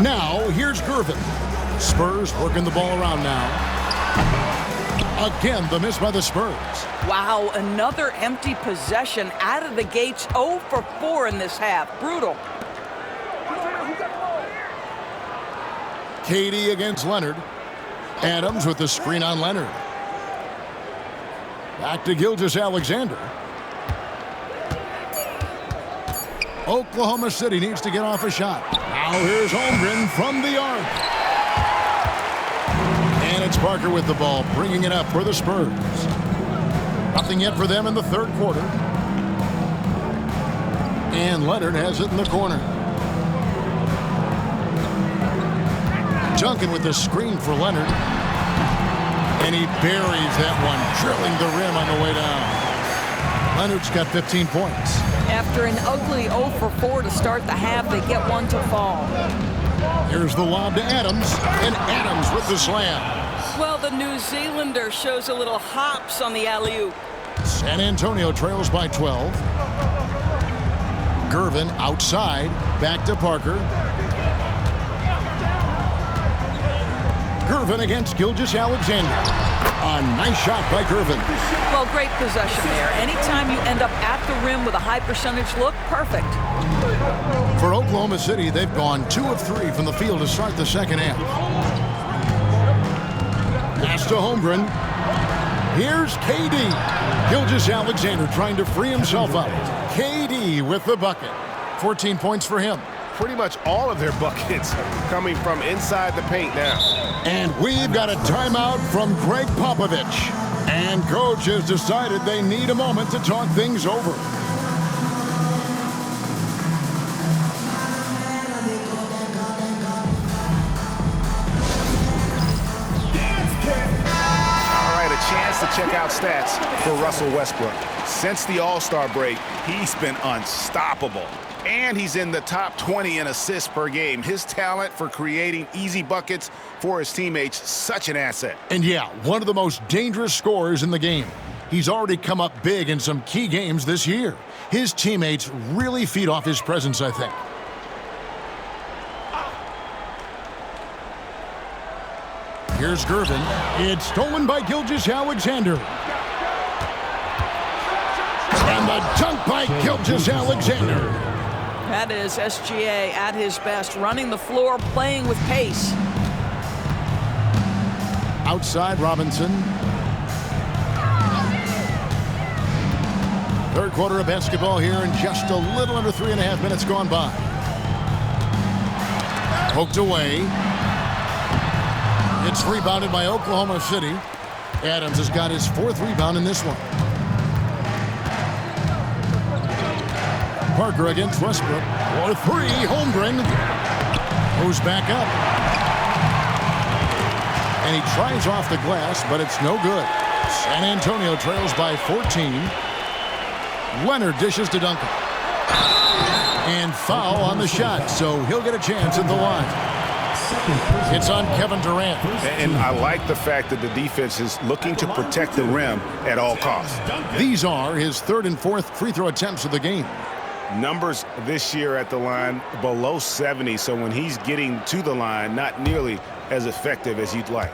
Now, here's Gervin. Spurs working the ball around now. Again, the miss by the Spurs. Wow, another empty possession out of the gates. 0 for 4 in this half. Brutal. KD against Leonard. Adams with the screen on Leonard. Back to Gilgeous-Alexander. Oklahoma City needs to get off a shot. Now here's Holmgren from the arc. And it's Parker with the ball, bringing it up for the Spurs. Nothing yet for them in the third quarter. And Leonard has it in the corner. Duncan with the screen for Leonard. And he buries that one, drilling the rim on the way down. Leonard's got 15 points. After an ugly 0 for 4 to start the half, they get one to fall. Here's the lob to Adams, and Adams with the slam. Well, the New Zealander shows a little hops on the alley-oop. San Antonio trails by 12. Gervin outside, back to Parker. Gervin against Gilgeous-Alexander. A nice shot by Gervin. Well, great possession there. Anytime you end up at the rim with a high percentage look, perfect. For Oklahoma City, they've gone 2 of 3 from the field to start the second half. Pass to Holmgren. Here's KD. Gilgeous-Alexander trying to free himself up. KD with the bucket. 14 points for him. Pretty much all of their buckets coming from inside the paint now. And we've got a timeout from Greg Popovich. And coach has decided they need a moment to talk things over. All right, a chance to check out stats for Russell Westbrook. Since the All-Star break, he's been unstoppable. And he's in the top 20 in assists per game. His talent for creating easy buckets for his teammates, such an asset. And yeah, one of the most dangerous scorers in the game. He's already come up big in some key games this year. His teammates really feed off his presence, I think. Here's Gervin. It's stolen by Gilgeous-Alexander. And the dunk by Gilgeous-Alexander. That is SGA at his best, running the floor, playing with pace. Outside Robinson. Third quarter of basketball here, and just a little under 3.5 minutes gone by. Poked away. It's rebounded by Oklahoma City. Adams has got his 4th rebound in this one. Parker against Westbrook. For 3, Holmgren goes back up. And he tries off the glass, but it's no good. San Antonio trails by 14. Leonard dishes to Duncan. And foul on the shot, so he'll get a chance at the line. It's on Kevin Durant. And I like the fact that the defense is looking to protect the rim at all costs. These are his 3rd and 4th free throw attempts of the game. Numbers this year at the line below 70, so when he's getting to the line, not nearly as effective as you'd like.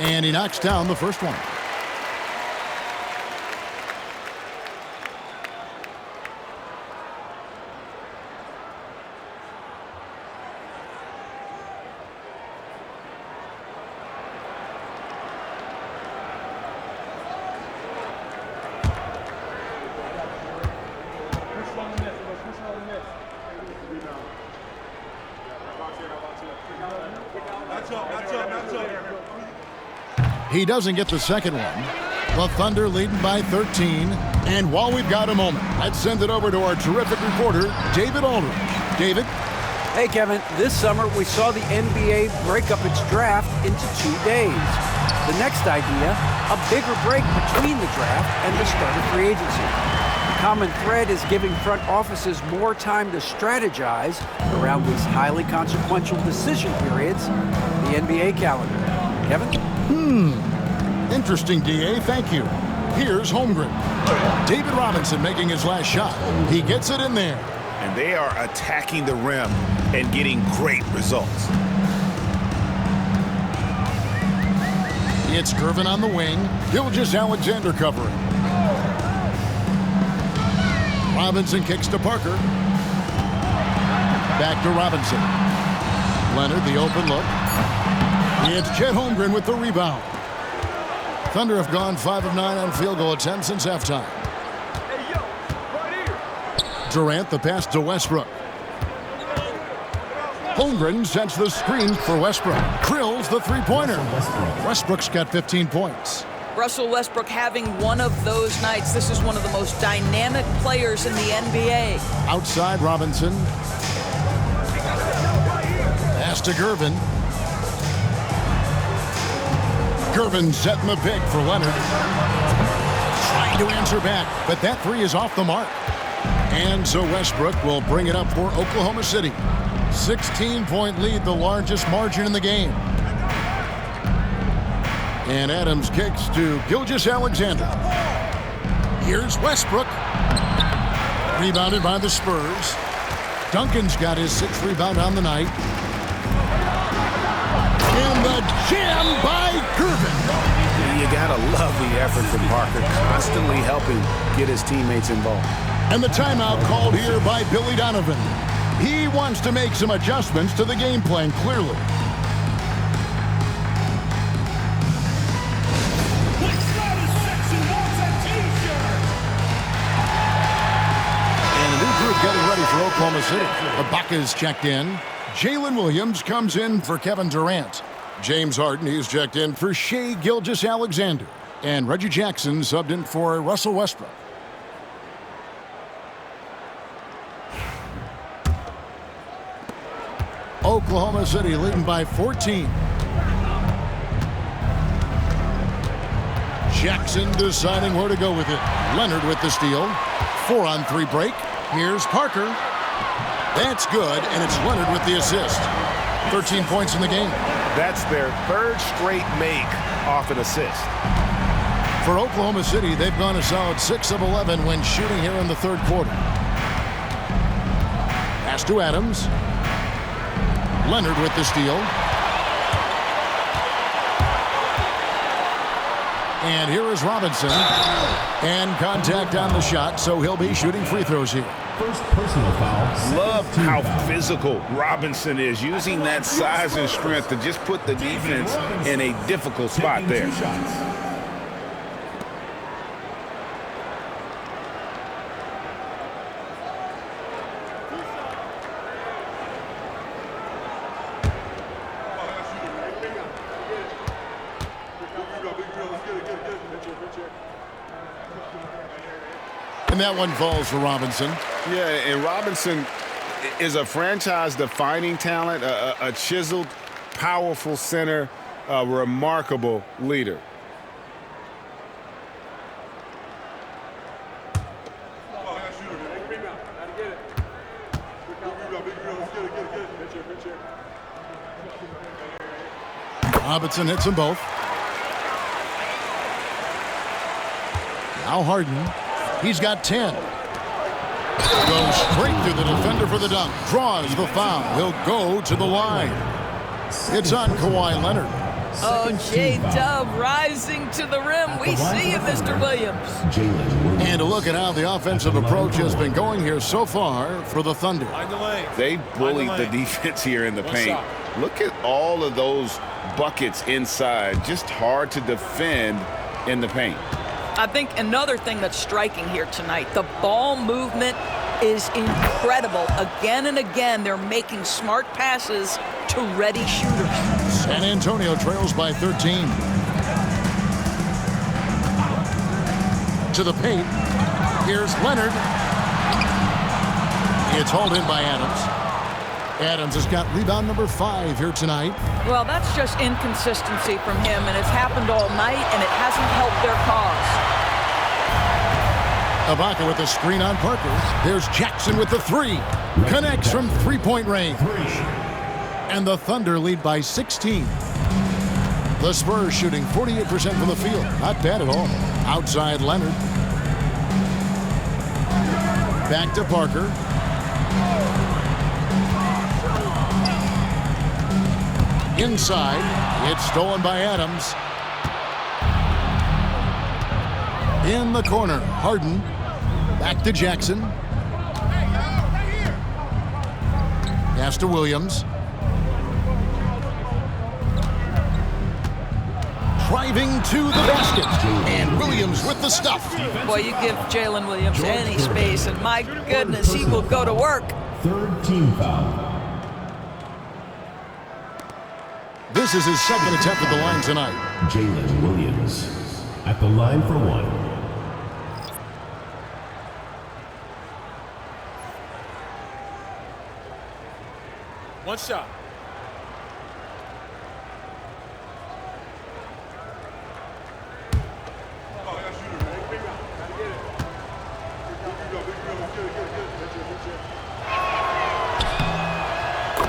And he knocks down the first one. He doesn't get the second one. The Thunder leading by 13. And while we've got a moment, let's send it over to our terrific reporter, David Aldridge. David? Hey, Kevin. This summer, we saw the NBA break up its draft into 2 days. The next idea, a bigger break between the draft and the start of free agency. The common thread is giving front offices more time to strategize around these highly consequential decision periods, the NBA calendar. Kevin? Interesting, DA. Thank you. Here's Holmgren. David Robinson making his last shot. He gets it in there. And they are attacking the rim and getting great results. It's Gervin on the wing. Gilgeous-Alexander covering. Robinson kicks to Parker. Back to Robinson. Leonard, the open look. It's Chet Holmgren with the rebound. Thunder have gone 5 of 9 on field goal attempts since halftime. Durant, the pass to Westbrook. Holmgren sets the screen for Westbrook. Drills the three-pointer. Westbrook's got 15 points. Russell Westbrook having one of those nights. This is one of the most dynamic players in the NBA. Outside Robinson. Pass to Gervin. Gervin setting the pick for Leonard. Trying to answer back, but that three is off the mark. And so Westbrook will bring it up for Oklahoma City. 16-point lead, the largest margin in the game. And Adams kicks to Gilgeous-Alexander. Here's Westbrook. Rebounded by the Spurs. Duncan's got his 6th rebound on the night. And the jam by Gervin. You gotta love the effort from Parker, constantly helping get his teammates involved. And the timeout called here by Billy Donovan. He wants to make some adjustments to the game plan, clearly. And a new group getting ready for Oklahoma City. Ibaka's checked in. Jalen Williams comes in for Kevin Durant. James Harden, he's checked in for Shai Gilgeous-Alexander. And Reggie Jackson subbed in for Russell Westbrook. Oklahoma City leading by 14. Jackson deciding where to go with it. Leonard with the steal. 4-on-3 break. Here's Parker. That's good, and it's Leonard with the assist. 13 points in the game. That's their 3rd straight make off an assist. For Oklahoma City, they've gone a solid 6 of 11 when shooting here in the 3rd quarter. Pass to Adams. Leonard with the steal. And here is Robinson. And contact on the shot, so he'll be shooting free throws here. First personal foul. Love how physical Robinson is, using that size and strength to just put the defense in a difficult spot there. And that one falls for Robinson. Yeah, and Robinson is a franchise-defining talent, a chiseled, powerful center, a remarkable leader. Robinson hits them both. Now Harden. He's got 10. Goes straight through the defender for the dunk. Draws the foul. He'll go to the line. It's on Kawhi Leonard. Oh, J-Dub rising to the rim. We see you, Mr. Williams. And a look at how the offensive approach has been going here so far for the Thunder. They bullied the defense here in the paint. Look at all of those buckets inside. Just hard to defend in the paint. I think another thing that's striking here tonight, the ball movement is incredible. Again and again, they're making smart passes to ready shooters. San Antonio trails by 13. To the paint. Here's Leonard. It's hauled in by Adams. Adams has got rebound number 5 here tonight. Well, that's just inconsistency from him, and it's happened all night, and it hasn't helped their cause. Ibaka with the screen on Parker. There's Jackson with the 3. Connects from three-point range. And the Thunder lead by 16. The Spurs shooting 48% from the field. Not bad at all. Outside Leonard. Back to Parker. Inside, it's stolen by Adams. In the corner, Harden. Back to Jackson. Pass to Williams. Driving to the basket. And Williams with the stuff. Boy, you give Jalen Williams any space, and my goodness, he will go to work. Third team foul. This is his second attempt at the line tonight. Jalen Williams at the line for one. One shot.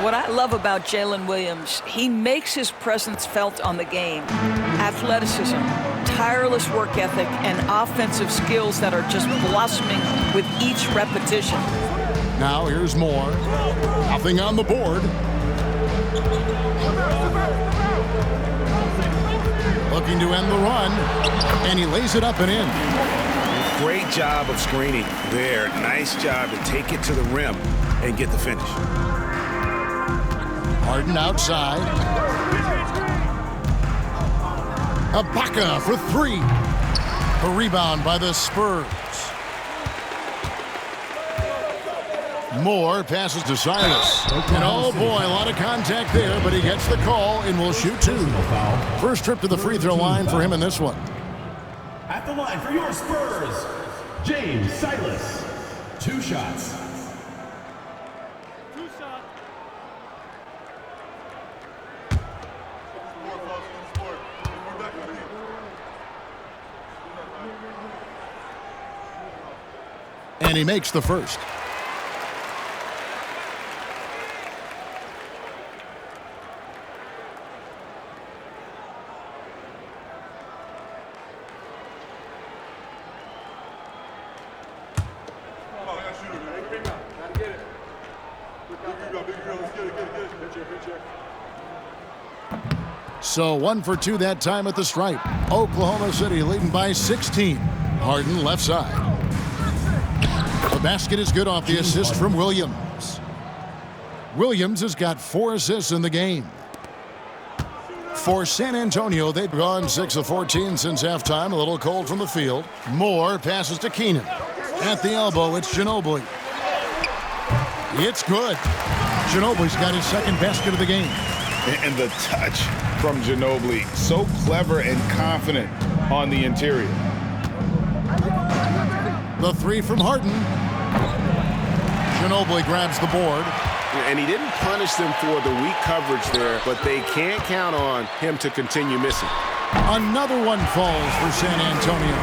What I love about Jalen Williams, he makes his presence felt on the game. Athleticism, tireless work ethic, and offensive skills that are just blossoming with each repetition. Now here's Moore. Nothing on the board. Looking to end the run, and he lays it up and in. Great job of screening there. Nice job to take it to the rim and get the finish. Harden outside. Ibaka for three. A rebound by the Spurs. Moore passes to Silas. And oh boy, a lot of contact there, but he gets the call and will shoot two. First trip to the free throw line for him in this one. At the line for your Spurs, James Silas. 2 shots. And he makes the first. So 1 for 2 that time at the stripe. Oklahoma City leading by 16. Harden left side. The basket is good off the assist from Williams. Williams has got 4 assists in the game. For San Antonio, they've gone 6 of 14 since halftime. A little cold from the field. Moore passes to Keenan. At the elbow, it's Ginobili. It's good. Ginobili's got his second basket of the game. And the touch from Ginobili, so clever and confident on the interior. The 3 from Harden. Ginobili grabs the board. And he didn't punish them for the weak coverage there, but they can't count on him to continue missing. Another one falls for San Antonio.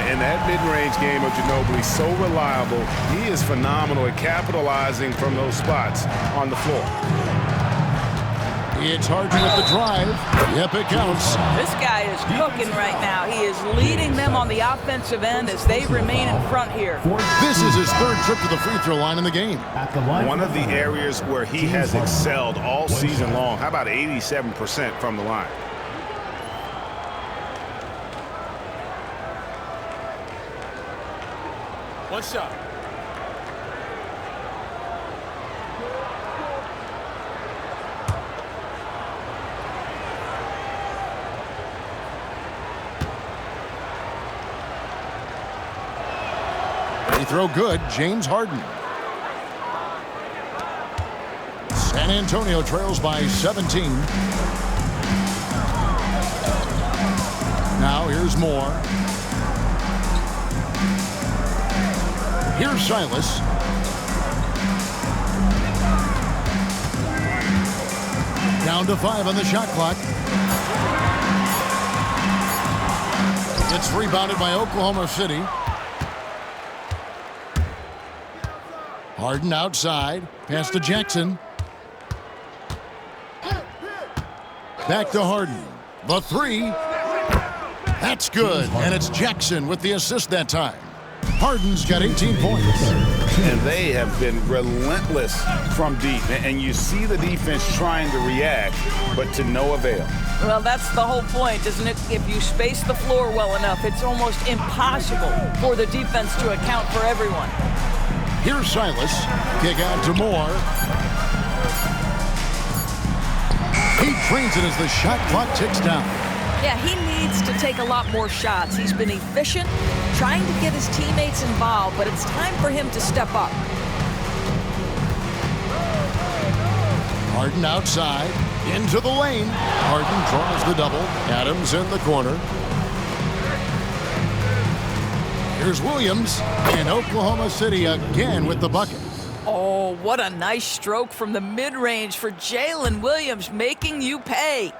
And that mid-range game of Ginobili, so reliable. He is phenomenal at capitalizing from those spots on the floor. It's Harden with the drive. Yep, it counts. This guy is cooking right now. He is leading them on the offensive end as they remain in front here. This is his third trip to the free throw line in the game. One of the areas where he has excelled all season long. How about 87% from the line? One shot. Free throw good, James Harden. San Antonio trails by 17. Now here's Moore. Here's Silas. Down to 5 on the shot clock. It's rebounded by Oklahoma City. Harden outside. Pass to Jackson. Back to Harden. The 3. That's good. And it's Jackson with the assist that time. Harden's got 18 points. And they have been relentless from deep. And you see the defense trying to react, but to no avail. Well, that's the whole point, isn't it? If you space the floor well enough, it's almost impossible for the defense to account for everyone. Here's Silas. Kick out to Moore. He drains it as the shot clock ticks down. Yeah, he needs to take a lot more shots. He's been efficient, trying to get his teammates involved, but it's time for him to step up. Harden outside, into the lane. Harden draws the double. Adams in the corner. Here's Williams, and Oklahoma City again with the bucket. Oh, what a nice stroke from the mid-range for Jalen Williams, making you pay.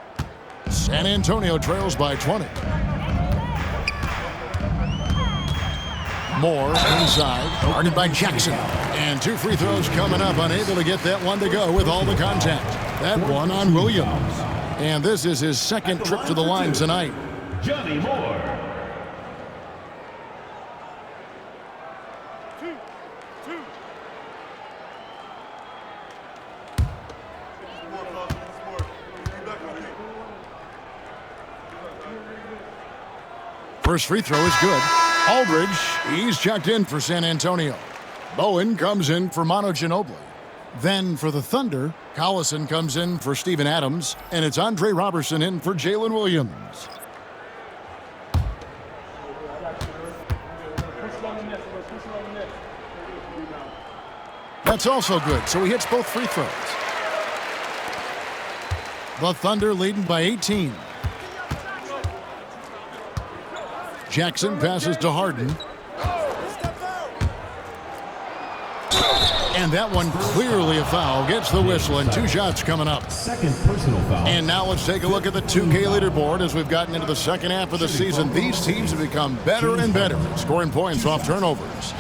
San Antonio trails by 20. Moore inside, guarded by Jackson. And 2 free throws coming up, unable to get that one to go with all the contact. That one on Williams. And this is his second trip to the line tonight. Johnny Moore. First free throw is good. Aldridge, he's checked in for San Antonio. Bowen comes in for Manu Ginobili. Then for the Thunder, Collison comes in for Steven Adams, and it's Andre Robertson in for Jalen Williams. That's also good, so he hits both free throws. The Thunder leading by 18. Jackson passes to Harden. And that one clearly a foul. Gets the whistle, and 2 shots coming up. Second personal foul. And now let's take a look at the 2K leaderboard as we've gotten into the second half of the season. These teams have become better and better, scoring points off turnovers.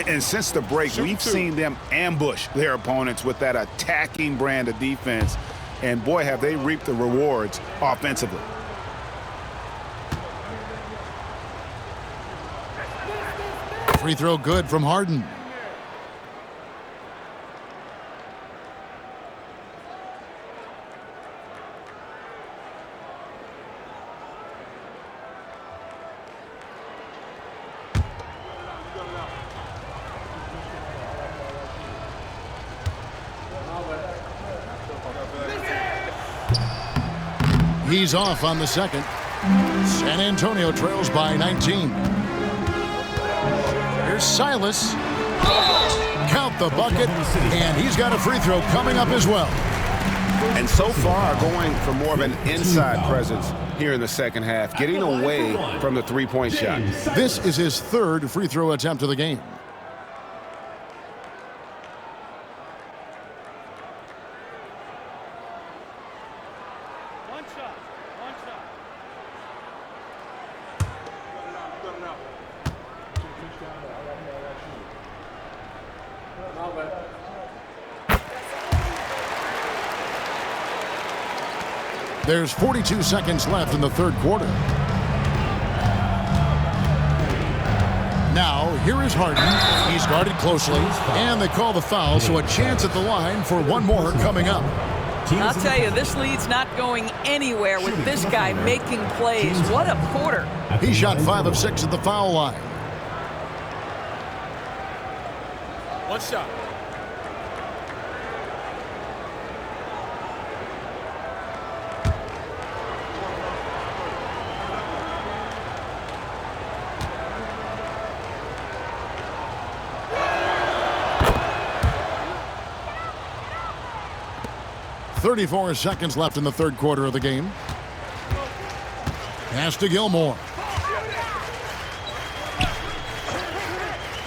And since the break, we've seen them ambush their opponents with that attacking brand of defense. And boy, have they reaped the rewards offensively. Free throw good from Harden. He's off on the second. San Antonio trails by 19. Here's Silas. Count the bucket, and he's got a free throw coming up as well. And so far, going for more of an inside presence here in the second half, getting away from the three-point shot. This is his 3rd free throw attempt of the game. There's 42 seconds left in the 3rd quarter. Now, here is Harden. He's guarded closely, and they call the foul, so a chance at the line for one more coming up. I'll tell you, this lead's not going anywhere with this guy making plays. What a quarter. He shot 5 of 6 at the foul line. One shot. .34 seconds left in the 3rd quarter of the game. Pass to Gilmore.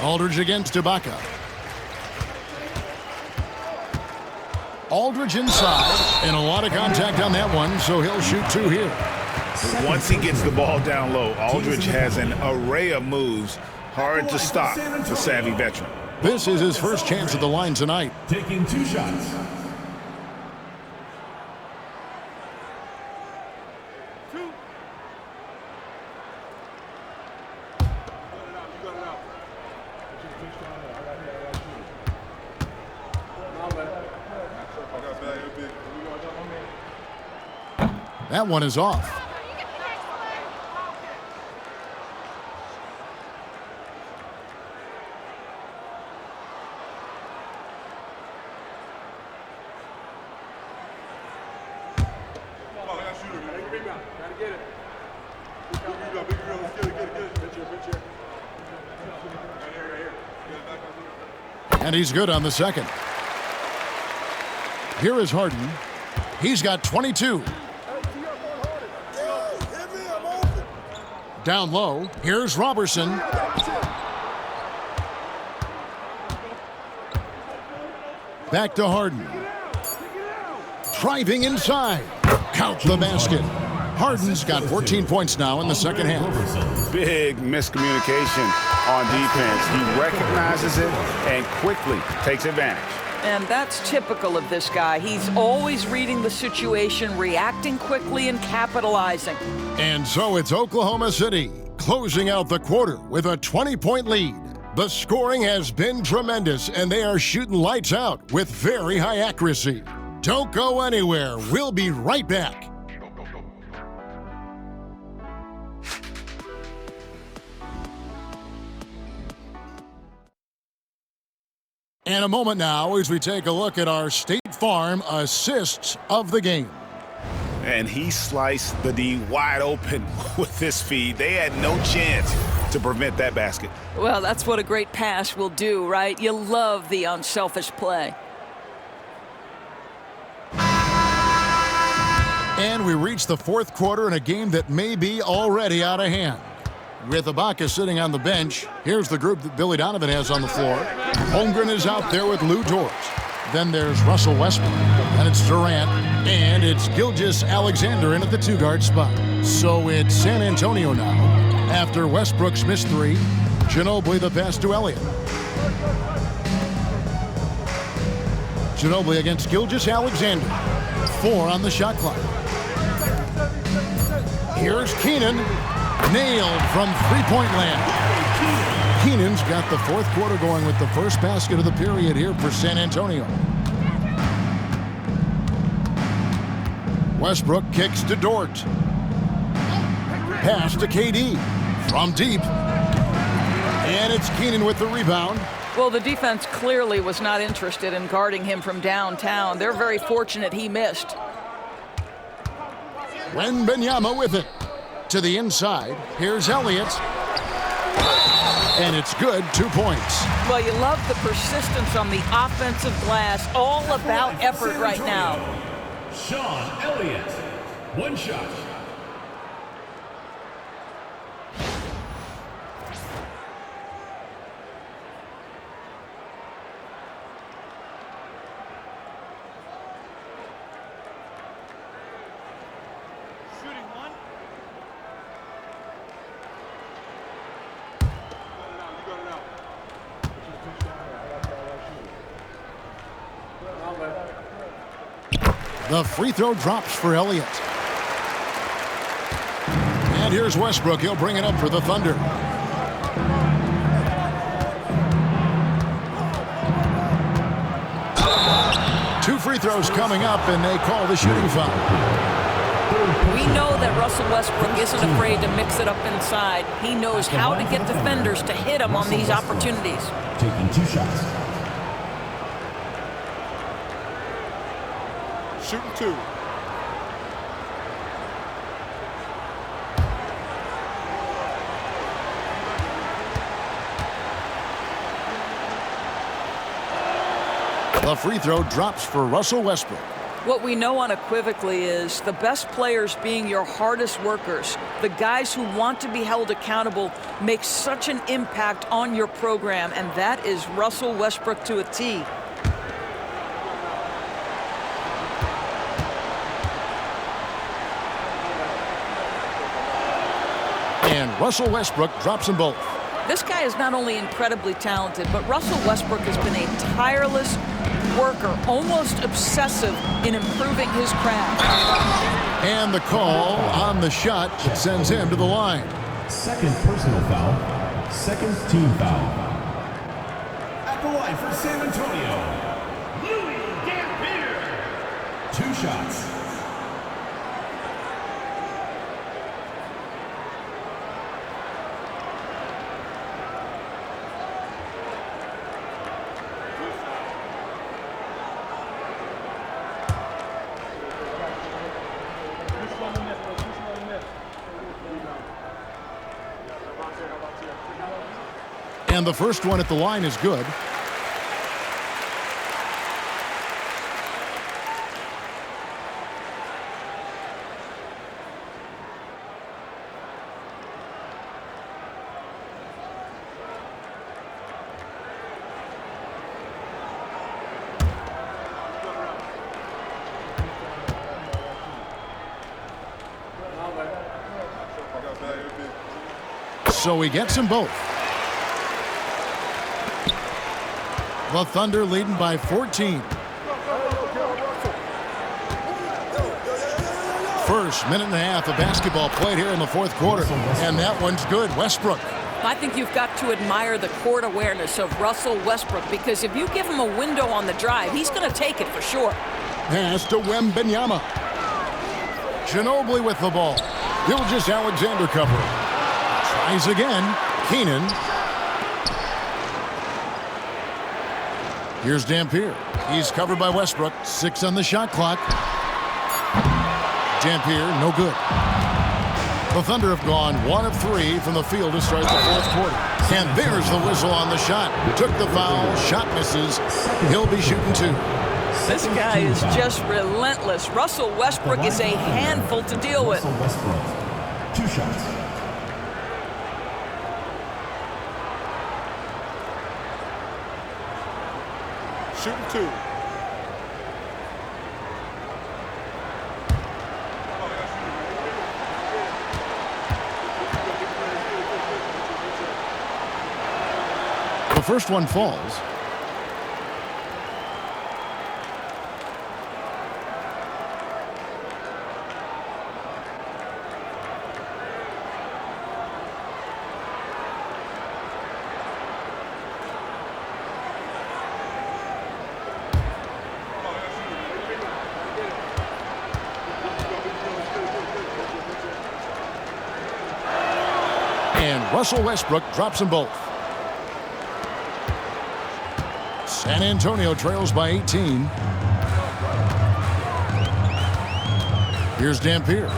Aldridge against Ibaka. Aldridge inside, and a lot of contact on that one, so he'll shoot 2 here. Once he gets the ball down low, Aldridge has an array of moves. Hard to stop the savvy veteran. This is his first chance at the line tonight. Taking 2 shots. That one is off. And he's good on the second. Here is Harden. He's got 22. Down low, here's Robertson. Back to Harden. Driving inside. Count the basket. Harden's got 14 points now in the second half. Big miscommunication on defense. He recognizes it and quickly takes advantage. And that's typical of this guy. He's always reading the situation, reacting quickly, and capitalizing. And so it's Oklahoma City closing out the quarter with a 20-point lead. The scoring has been tremendous, and they are shooting lights out with very high accuracy. Don't go anywhere. We'll be right back. And a moment now as we take a look at our State Farm assists of the game. And he sliced the D wide open with this feed. They had no chance to prevent that basket. Well, that's what a great pass will do, right? You love the unselfish play. And we reach the fourth quarter in a game that may be already out of hand. With Ibaka sitting on the bench, here's the group that Billy Donovan has on the floor. Holmgren is out there with Lou Dort. Then there's Russell Westbrook, and it's Durant, and it's Gilgeous-Alexander in at the two-guard spot. So it's San Antonio now. After Westbrook's missed three, Ginobili the pass to Elliott. Ginobili against Gilgeous-Alexander. 4 on the shot clock. Here's Keenan. Nailed from three-point land. Keenan's got the fourth quarter going with the first basket of the period here for San Antonio. Westbrook kicks to Dort. Pass to KD. From deep. And it's Keenan with the rebound. Well, the defense clearly was not interested in guarding him from downtown. They're very fortunate he missed. Wembanyama with it. To the inside. Here's Elliott. And it's good. 2 points. Well, you love the persistence on the offensive glass. All about effort right now. Sean Elliott. One shot. The free throw drops for Elliott. And here's Westbrook. He'll bring it up for the Thunder. Two free throws coming up, and they call the shooting foul. We know that Russell Westbrook isn't afraid to mix it up inside. He knows how to get defenders to hit him on these opportunities. Taking 2 shots. Shooting 2. The free throw drops for Russell Westbrook. What we know unequivocally is the best players being your hardest workers, the guys who want to be held accountable, make such an impact on your program, and that is Russell Westbrook to a T. And Russell Westbrook drops them both. This guy is not only incredibly talented, but Russell Westbrook has been a tireless worker, almost obsessive in improving his craft. And the call on the shot that sends him to the line. Second personal foul. Second team foul. At the line for San Antonio, Louis Dampier. 2 shots. And the first one at the line is good. So he gets them both. The Thunder leading by 14. First minute and a half of basketball played here in the fourth quarter. And that one's good. Westbrook. I think you've got to admire the court awareness of Russell Westbrook, because if you give him a window on the drive, he's going to take it for sure. Pass to Wembanyama. Ginobili with the ball. Gilgeous-Alexander covering. Tries again. Keenan. Here's Dampier. He's covered by Westbrook. 6 on the shot clock. Dampier, no good. The Thunder have gone 1 of 3 from the field to start the fourth quarter. And there's the whistle on the shot. Took the foul. Shot misses. He'll be shooting 2. This guy is just relentless. Russell Westbrook is a handful to deal with. 2 shots. Shooting 2. The first one falls. And Russell Westbrook drops them both. San Antonio trails by 18. Here's Dampier.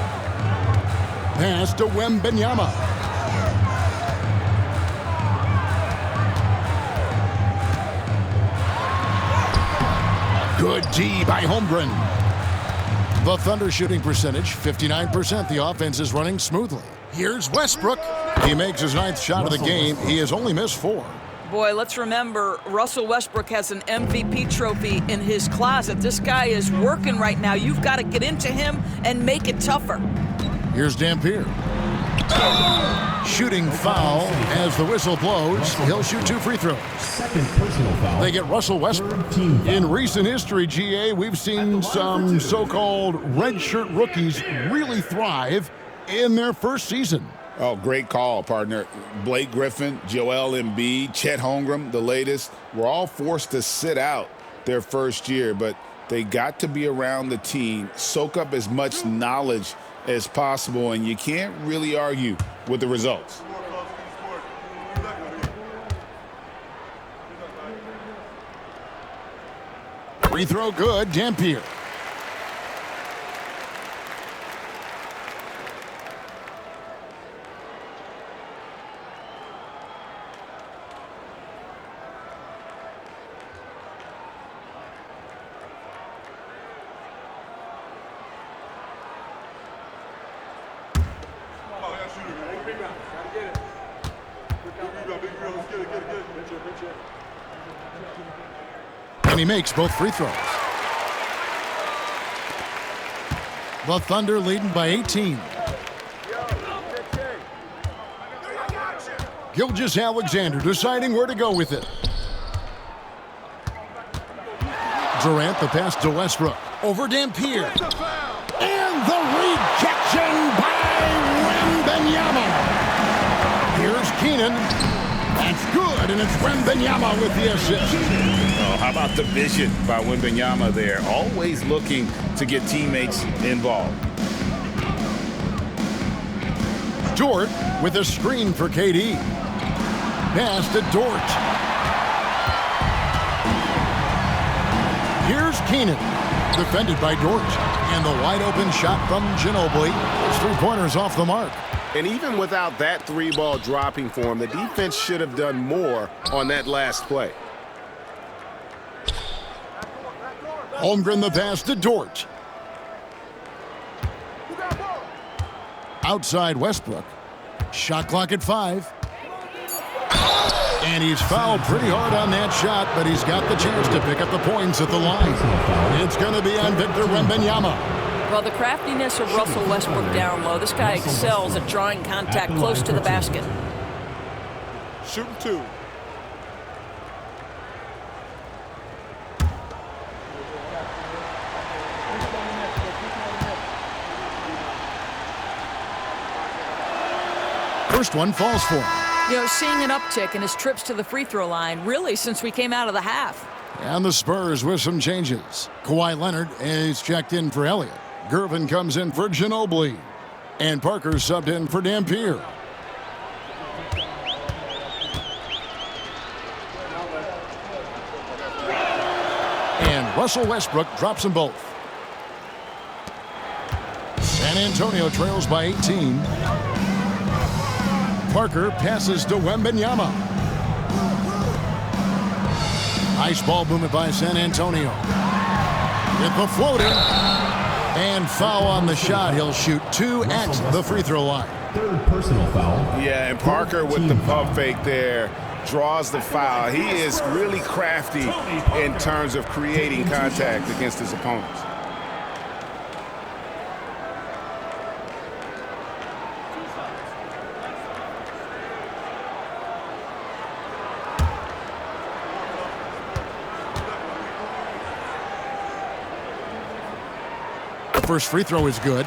Pass to Wembanyama. Good D by Holmgren. The Thunder shooting percentage, 59%. The offense is running smoothly. Here's Westbrook. He makes his 9th shot of the game. He has only missed 4. Boy, let's remember, Russell Westbrook has an MVP trophy in his closet. This guy is working right now. You've got to get into him and make it tougher. Here's Dampier. Shooting foul as the whistle blows. He'll shoot 2 free throws. Second personal foul. They get Russell Westbrook. In recent history, GA, we've seen some so-called redshirt rookies really thrive in their first season. Oh, great call, partner. Blake Griffin, Joel Embiid, Chet Holmgren, the latest, were all forced to sit out their first year, but they got to be around the team, soak up as much knowledge as possible, and you can't really argue with the results. Free throw good, Dampier. And he makes both free throws. The Thunder leading by 18. Gilgeous-Alexander deciding where to go with it. Durant, the pass to Westbrook. Over Dampier. And the rejection by Wembanyama. Here's Keenan. That's good, and it's Wembanyama with the assist. Oh, how about the vision by Wembanyama there? Always looking to get teammates involved. Dort with a screen for KD. Pass to Dort. Here's Keenan. Defended by Dort. And the wide open shot from Ginobili. His 3-pointers off the mark. And even without that three-ball dropping for him, the defense should have done more on that last play. Holmgren the pass to Dort. Outside Westbrook. Shot clock at 5. And he's fouled pretty hard on that shot, but he's got the chance to pick up the points at the line. It's going to be on Victor Wembanyama. Well, the craftiness of Russell Westbrook down low. This guy excels at drawing contact close to the basket. Shooting 2. First one falls for him. You know, seeing an uptick in his trips to the free throw line, really, since we came out of the half. And the Spurs with some changes. Kawhi Leonard is checked in for Elliott. Gervin comes in for Ginobili. And Parker subbed in for Dampier. And Russell Westbrook drops them both. San Antonio trails by 18. Parker passes to Wembanyama. Nice ball movement by San Antonio. With the floater. And foul on the shot. He'll shoot 2 at the free throw line. Third personal foul. Yeah, and Parker with the pump fake there draws the foul. He is really crafty in terms of creating contact against his opponents. First free throw is good.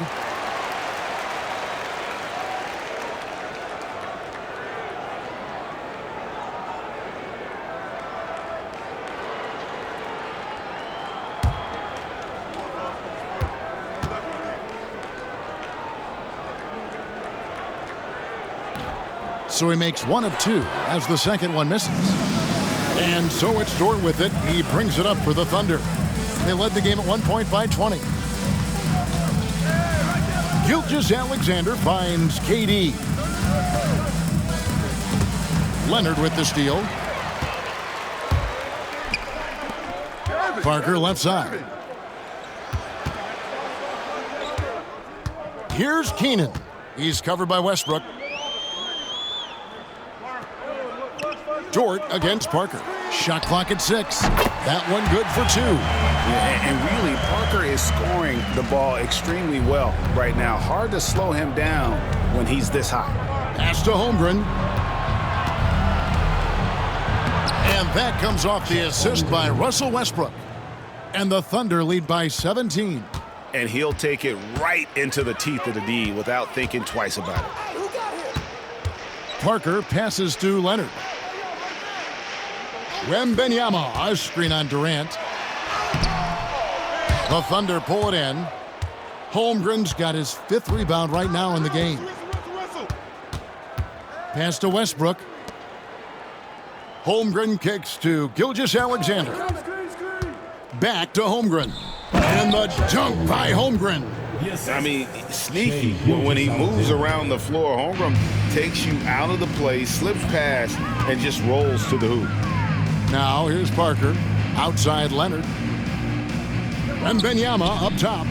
So he makes 1 of 2 as the second one misses. And so it's Dort with it. He brings it up for the Thunder. They led the game at 1 point by 20. Gilgeous-Alexander finds KD. Leonard with the steal. Parker left side. Here's Keenan. He's covered by Westbrook. Dort against Parker. Shot clock at 6. That one good for 2. Yeah, and really, Parker is scoring the ball extremely well right now. Hard to slow him down when he's this high. Pass to Holmgren. And that comes off the assist by Russell Westbrook. And the Thunder lead by 17. And he'll take it right into the teeth of the D without thinking twice about it. Parker passes to Leonard. Wembanyama, a screen on Durant. The Thunder pull it in. Holmgren's got his 5th rebound right now in the game. Pass to Westbrook. Holmgren kicks to Gilgeous-Alexander. Back to Holmgren. And the dunk by Holmgren. I mean, sneaky. When he moves around the floor, Holmgren takes you out of the play, slips past, and just rolls to the hoop. Now here's Parker. Outside Leonard. Wembanyama up top.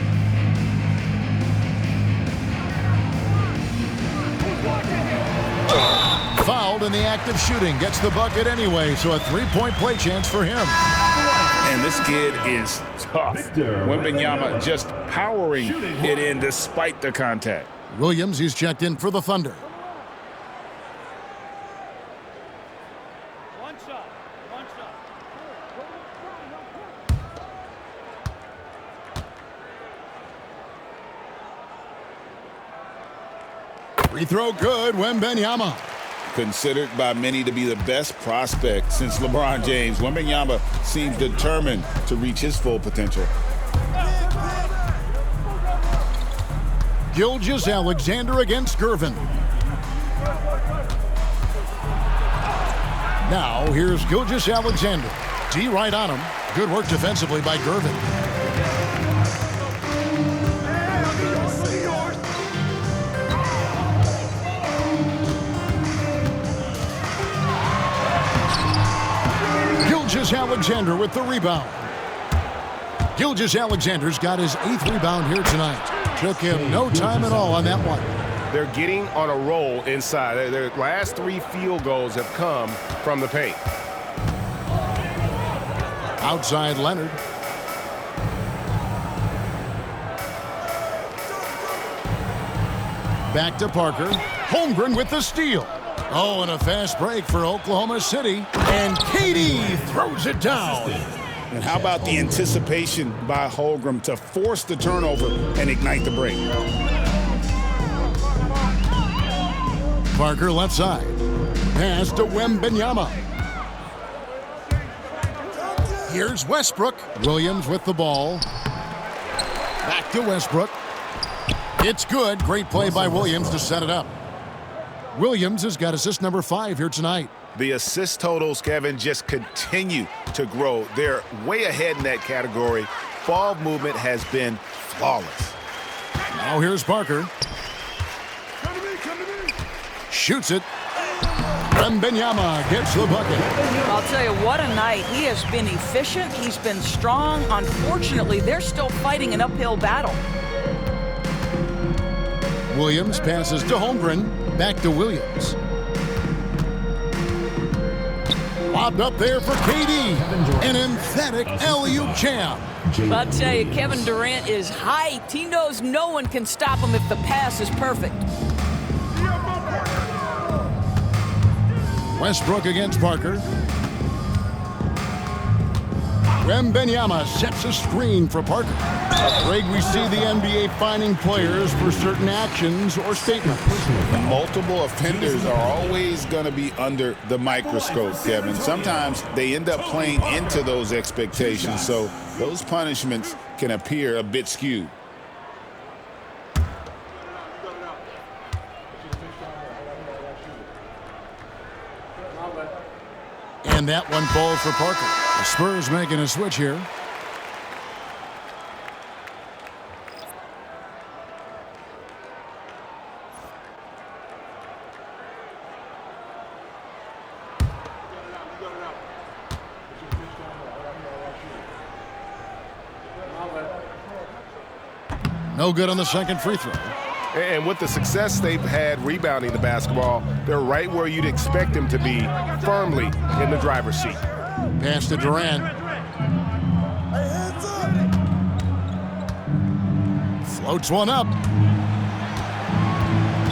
Fouled in the act of shooting. Gets the bucket anyway, so a 3-point play chance for him. And this kid is tough. Wembanyama just powering it in despite the contact. Williams, he's checked in for the Thunder. Free throw good, Wembanyama. Considered by many to be the best prospect since LeBron James, Wembanyama seems determined to reach his full potential. Gilgeous-Alexander against Gervin. Now here's Gilgeous-Alexander. D right on him. Good work defensively by Gervin. Gilgeous-Alexander with the rebound. Gilgeous-Alexander's got his 8th rebound here tonight. Took him no time at all on that one. They're getting on a roll inside. Their last 3 field goals have come from the paint. Outside Leonard. Back to Parker. Holmgren with the steal. Oh, and a fast break for Oklahoma City. And KD throws it down. And how about the anticipation by Holmgren to force the turnover and ignite the break? Parker left side. Pass to Wembanyama. Here's Westbrook. Williams with the ball. Back to Westbrook. It's good. Great play by Williams to set it up. Williams has got assist number 5 here tonight. The assist totals, Kevin, just continue to grow. They're way ahead in that category. Ball movement has been flawless. Now here's Parker. Shoots it. Wembanyama gets the bucket. I'll tell you, what a night. He has been efficient. He's been strong. Unfortunately, they're still fighting an uphill battle. Williams passes to Holmgren. Back to Williams. Lobbed up there for KD. An emphatic alley-oop jam. I'll tell you, Kevin Durant is hyped. He knows no one can stop him if the pass is perfect. Westbrook against Parker. Wembanyama sets a screen for Parker. Greg, we see the NBA fining players for certain actions or statements. Multiple offenders are always going to be under the microscope, Kevin. Sometimes they end up playing into those expectations, so those punishments can appear a bit skewed. And that one falls for Parker. The Spurs making a switch here. No good on the second free throw. And with the success they've had rebounding the basketball, they're right where you'd expect them to be, firmly in the driver's seat. Pass to Durant. Floats one up.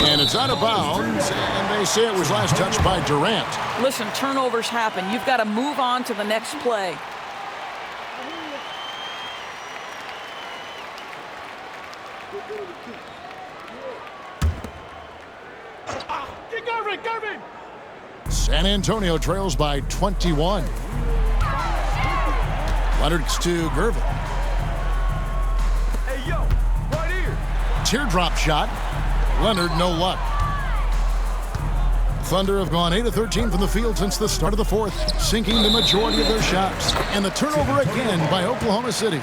And it's out of bounds, and they say it was last touched by Durant. Listen, turnovers happen. You've got to move on to the next play. San Antonio trails by 21. Leonard's to Gervin. Hey, yo, right here. Teardrop shot. Leonard, no luck. Thunder have gone 8 of 13 from the field since the start of the fourth, sinking the majority of their shots. And the turnover again by Oklahoma City.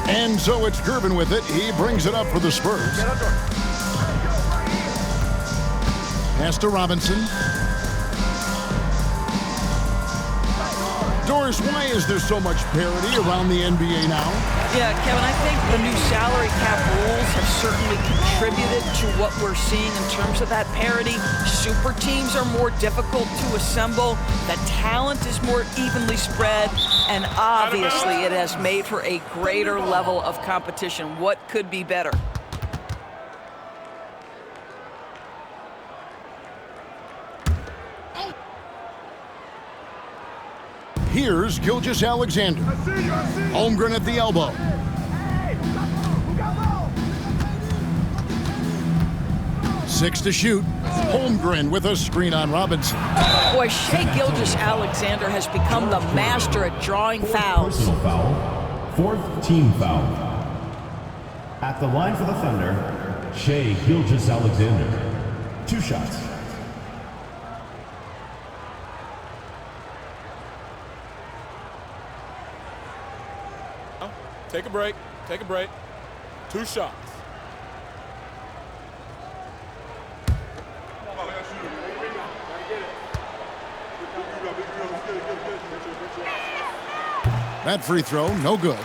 And so it's Gervin with it. He brings it up for the Spurs. Pass to Robinson. Doris, why is there so much parity around the NBA now? Yeah, Kevin, I think the new salary cap rules have certainly contributed to what we're seeing in terms of that parity. Super teams are more difficult to assemble. The talent is more evenly spread. And obviously, it has made for a greater level of competition. What could be better? Here's Gilgeous-Alexander. Holmgren at the elbow. Six to shoot. Holmgren with a screen on Robinson. Boy, Shai Gilgeous-Alexander has become the master at drawing fouls. Personal foul. Fourth team foul. At the line for the Thunder, Shai Gilgeous-Alexander. 2 shots. Take a break. Take a break. 2 shots. That free throw, no good.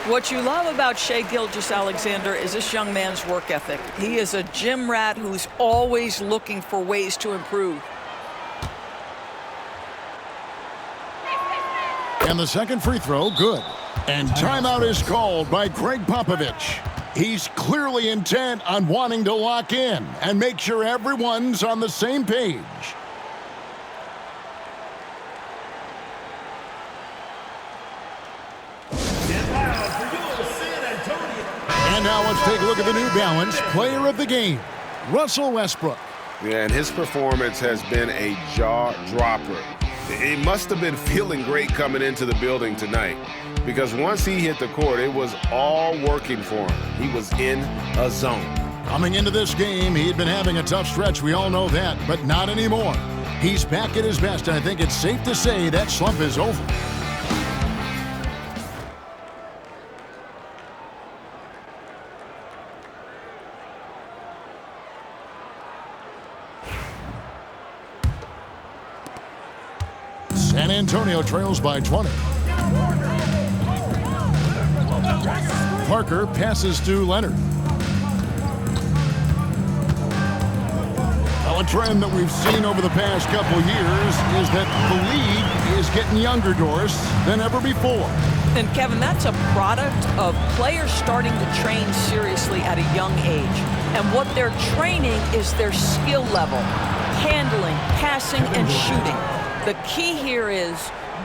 What you love about Shai Gilgeous-Alexander is this young man's work ethic. He is a gym rat who's always looking for ways to improve. And the second free throw, good. And timeout is called by Greg Popovich. He's clearly intent on wanting to lock in and make sure everyone's on the same page. And now let's take a look at the New Balance player of the game, Russell Westbrook. Yeah, and his performance has been a jaw-dropper. He must have been feeling great coming into the building tonight, because once he hit the court, it was all working for him. He was in a zone. Coming into this game, he'd been having a tough stretch. We all know that, but not anymore. He's back at his best, and I think it's safe to say that slump is over. San Antonio trails by 20. Parker passes to Leonard. Well, a trend that we've seen over the past couple years is that the league is getting younger, Doris, than ever before. And Kevin, that's a product of players starting to train seriously at a young age. And what they're training is their skill level, handling, passing, and shooting. The key here is,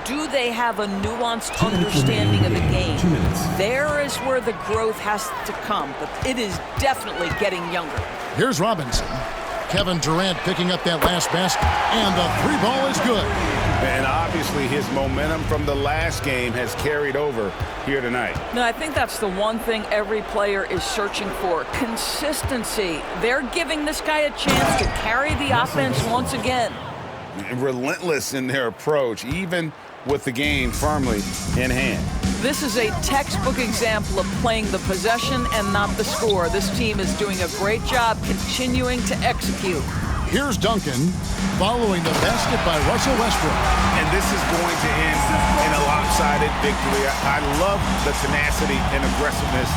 do they have a nuanced understanding of the game? There is where the growth has to come, but it is definitely getting younger. Here's Robinson. Kevin Durant picking up that last basket, and the three ball is good. And obviously his momentum from the last game has carried over here tonight. Now, I think that's the one thing every player is searching for, consistency. They're giving this guy a chance to carry the offense once again. Relentless in their approach, even with the game firmly in hand. This is a textbook example of playing the possession and not the score. This team is doing a great job continuing to execute. Here's Duncan following the basket by Russell Westbrook. And this is going to end in a lopsided victory. I love the tenacity and aggressiveness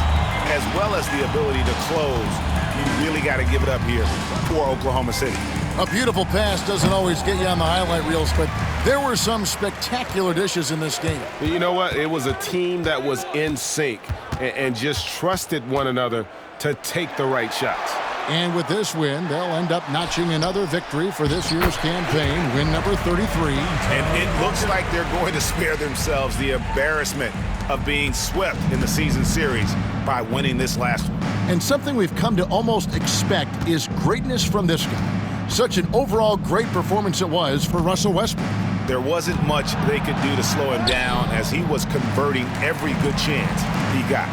as well as the ability to close. You really got to give it up here for Oklahoma City. A beautiful pass doesn't always get you on the highlight reels, but there were some spectacular dishes in this game. You know what? It was a team that was in sync and just trusted one another to take the right shots. And with this win, they'll end up notching another victory for this year's campaign, win number 33. And it looks like they're going to spare themselves the embarrassment of being swept in the season series by winning this last one. And something we've come to almost expect is greatness from this guy. Such an overall great performance it was for Russell Westbrook. There wasn't much they could do to slow him down as he was converting every good chance he got.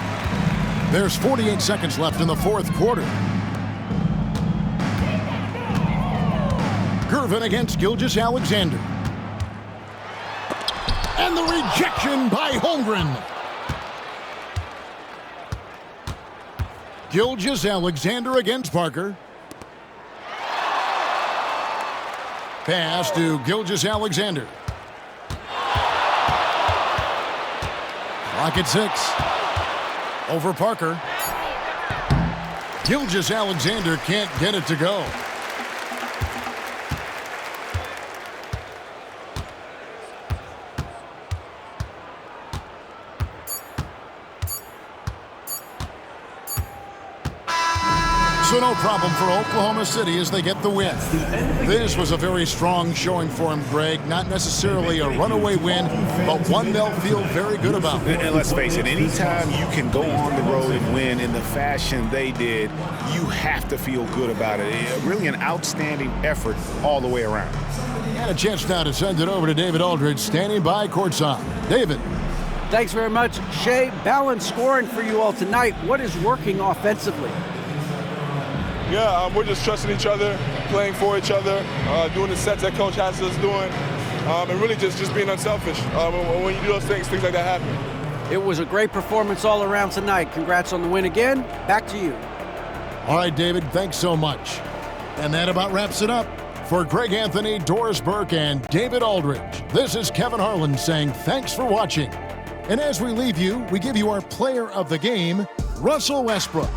There's 48 seconds left in the fourth quarter. Gervin against Gilgeous-Alexander. And the rejection by Holmgren. Gilgeous-Alexander against Parker. Pass to Gilgeous-Alexander. Clock at 6. Over Parker. Gilgeous-Alexander can't get it to go. So no problem for Oklahoma City as they get the win. This was a very strong showing for him, Greg. Not necessarily a runaway win, but one they'll feel very good about. And let's face it, anytime you can go on the road and win in the fashion they did, you have to feel good about it. Really an outstanding effort all the way around. And a chance now to send it over to David Aldridge, standing by courtside. David. Thanks very much, Shai. Balanced scoring for you all tonight. What is working offensively? Yeah, we're just trusting each other, playing for each other, doing the sets that Coach has us doing, and really just being unselfish. When you do those things like that happen. It was a great performance all around tonight. Congrats on the win again. Back to you. All right, David, thanks so much. And that about wraps it up. For Greg Anthony, Doris Burke, and David Aldridge, this is Kevin Harlan saying thanks for watching. And as we leave you, we give you our player of the game, Russell Westbrook.